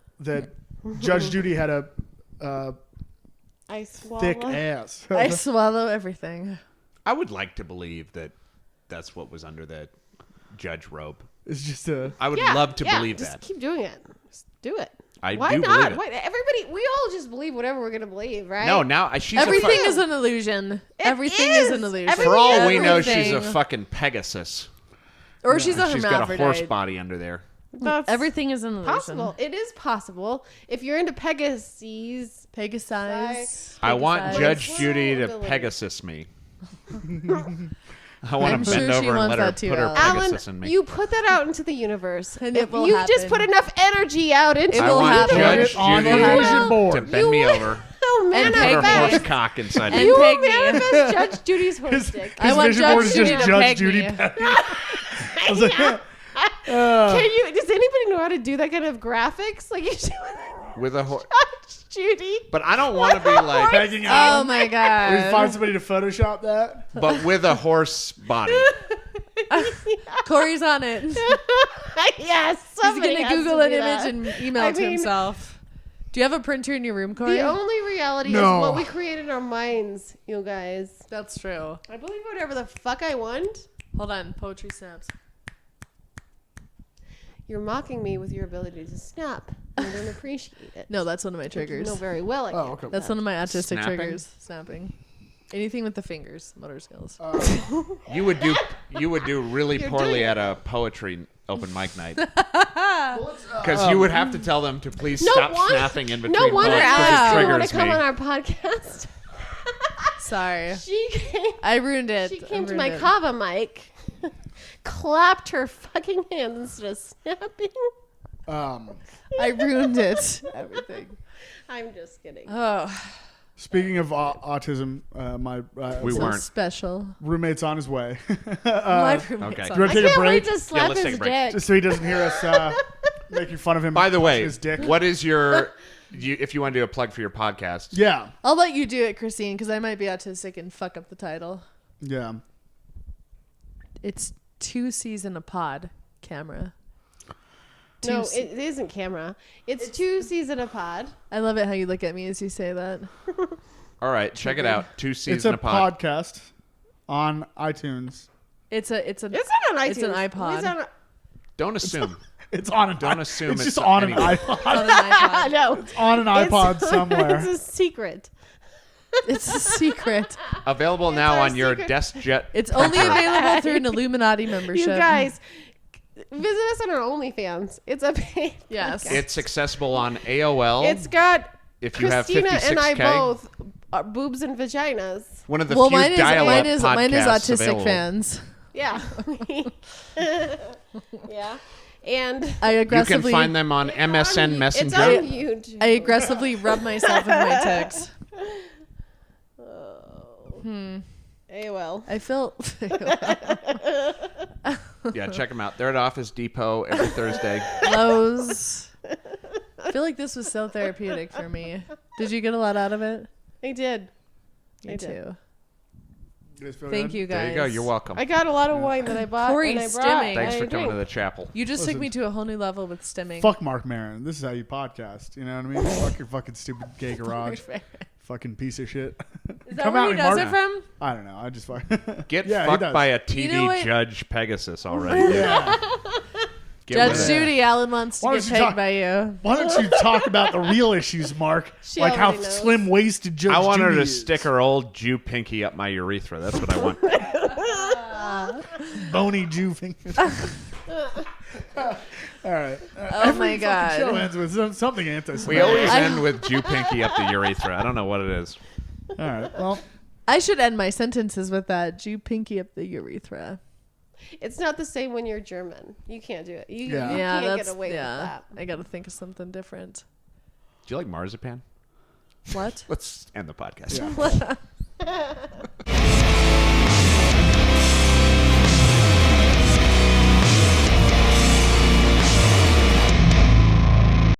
Judge Judy had a I swallow. thick ass. I swallow everything. I would like to believe that that's what was under that judge robe. It's just a I would Yeah, love to yeah, believe just that. keep doing it. Just do it. I Why do not? believe it. Why, everybody, we all just believe whatever we're gonna believe, right? No, now she's Everything a is an illusion. It Everything is an is. illusion. Everything for all we know, Everything. she's a fucking Pegasus. Or she's a She's got a hermaphrodite. horse body under there. That's Everything is an illusion. possible. It is possible if you're into Pegasus. Pegasus. I want Pegasus. Judge Judy to Totally. Pegasus me. I want I'm to sure bend she over and wants let her that too, put her Alex. Pegasus in Alan, me. you put that out into the universe. And if it will you just happen. put enough energy out into It I the will want happen. universe, Judge on Judy the Well, vision to board. bend me over. you'll And Put her peg horse me. cock inside And me. You peg will me. manifest Judge Judy's horse dick. I His want vision Judge board is Judy just to Judge peg Judy. me. I was like, Can you? Does anybody know how to do that kind of graphics? Like you do With a horse. Judge Judy. But I don't want to be like, pegging Oh out. my We find god. somebody to Photoshop that. but with a horse body. Corey's on it. He's Yes, somebody gonna has Google to an do image that. and email I it to mean- himself. Do you have a printer in your room, Corey? The only reality No. is what we create in our minds, you guys. That's true. I believe whatever the fuck I want. Hold on. Poetry snaps. You're mocking me with your ability to snap. I don't appreciate it. No, that's one of my You triggers. know very well. I Oh, can't okay. do That's that. one of my autistic Snapping? triggers. Snapping. Anything with the fingers, motor skills. You would do really You're poorly doing at a poetry open mic night. Because you would have to tell them to please stop snapping in between No wonder poets, 'cause Alex it didn't want to triggers come me. on our podcast. Sorry. She came. I ruined it. She I came to ruined my it. kava mic, clapped her fucking hands instead of snapping. I ruined it. Everything. I'm just kidding. Oh, Speaking of autism, my We so weren't. special. roommate's on his way. My roommate's okay. on Do you I want to take a can't wait break? to slap let's take his a break. dick. Just so he doesn't hear us making fun of him. By the way, his dick. what is your? If you want to do a plug for your podcast, Yeah, I'll let you do it, Christine, because I might be autistic and fuck up the title. yeah. It's 2 C's in a pod camera. No, 2C. it isn't camera. It's 2 C's in a pod. I love it how you look at me as you say that. all right, check it out. 2 C's It's in a a pod. podcast on iTunes. It's an It's not on iTunes. It's an iPod. It's on Don't assume. It's on an Don't assume it's it's just on an anywhere. iPod. on an iPod. no. It's on an iPod somewhere. It's a secret. It's a secret. Available now our on your secret. DeskJet. It's only available through an Illuminati membership. You guys, visit us on our OnlyFans. It's a paid Yes. podcast. It's accessible on AOL. It's got if you Christina have 56K. and I both are boobs and vaginas. One of the Well, few mine is dial-up mine is podcasts autistic available. fans. Yeah. Yeah. And I You can aggressively find them on MSN Messenger. It's on YouTube. I aggressively rub myself with my ticks. AOL. I feel Yeah, check them out. They're at Office Depot every Thursday. Lowe's. I feel like this was so therapeutic for me. Did you get a lot out of it? I did. Me I did. too. You guys feel Thank good? you guys. There you go. You're welcome. I got a lot of wine that I bought Corey and I brought. stimming. Thanks and for I coming to drank. the chapel. You just Listen. took me to a whole new level with stimming. Fuck Mark Maron. This is how you podcast. You know what I mean? Fuck your fucking stupid gay garage. Fucking piece of shit. Is that where he and does Mark- it from? I don't know. I just fuck. Get Yeah, he fucked does. by a TV You know what? Judge Pegasus already. Yeah. Get Judge with it. Judy, Alan wants to Why get don't you pegged talk- by you. Why don't you talk about the real issues, Mark? She Like how already knows. slim waisted Judge I want her Judy to is. stick her old Jew pinky up my urethra. That's what I want. Bony Jew fingers. All right. Oh my god. Show ends with something anti-Semitic. We always end with Jew pinky up the urethra. I don't know what it is. All right. Well, I should end my sentences with that. Jew pinky up the urethra. It's not the same when you're German. You can't do it. You Yeah. can't that's get away with yeah. that. I gotta think of something different. Do you like marzipan? What? Let's end the podcast. yeah.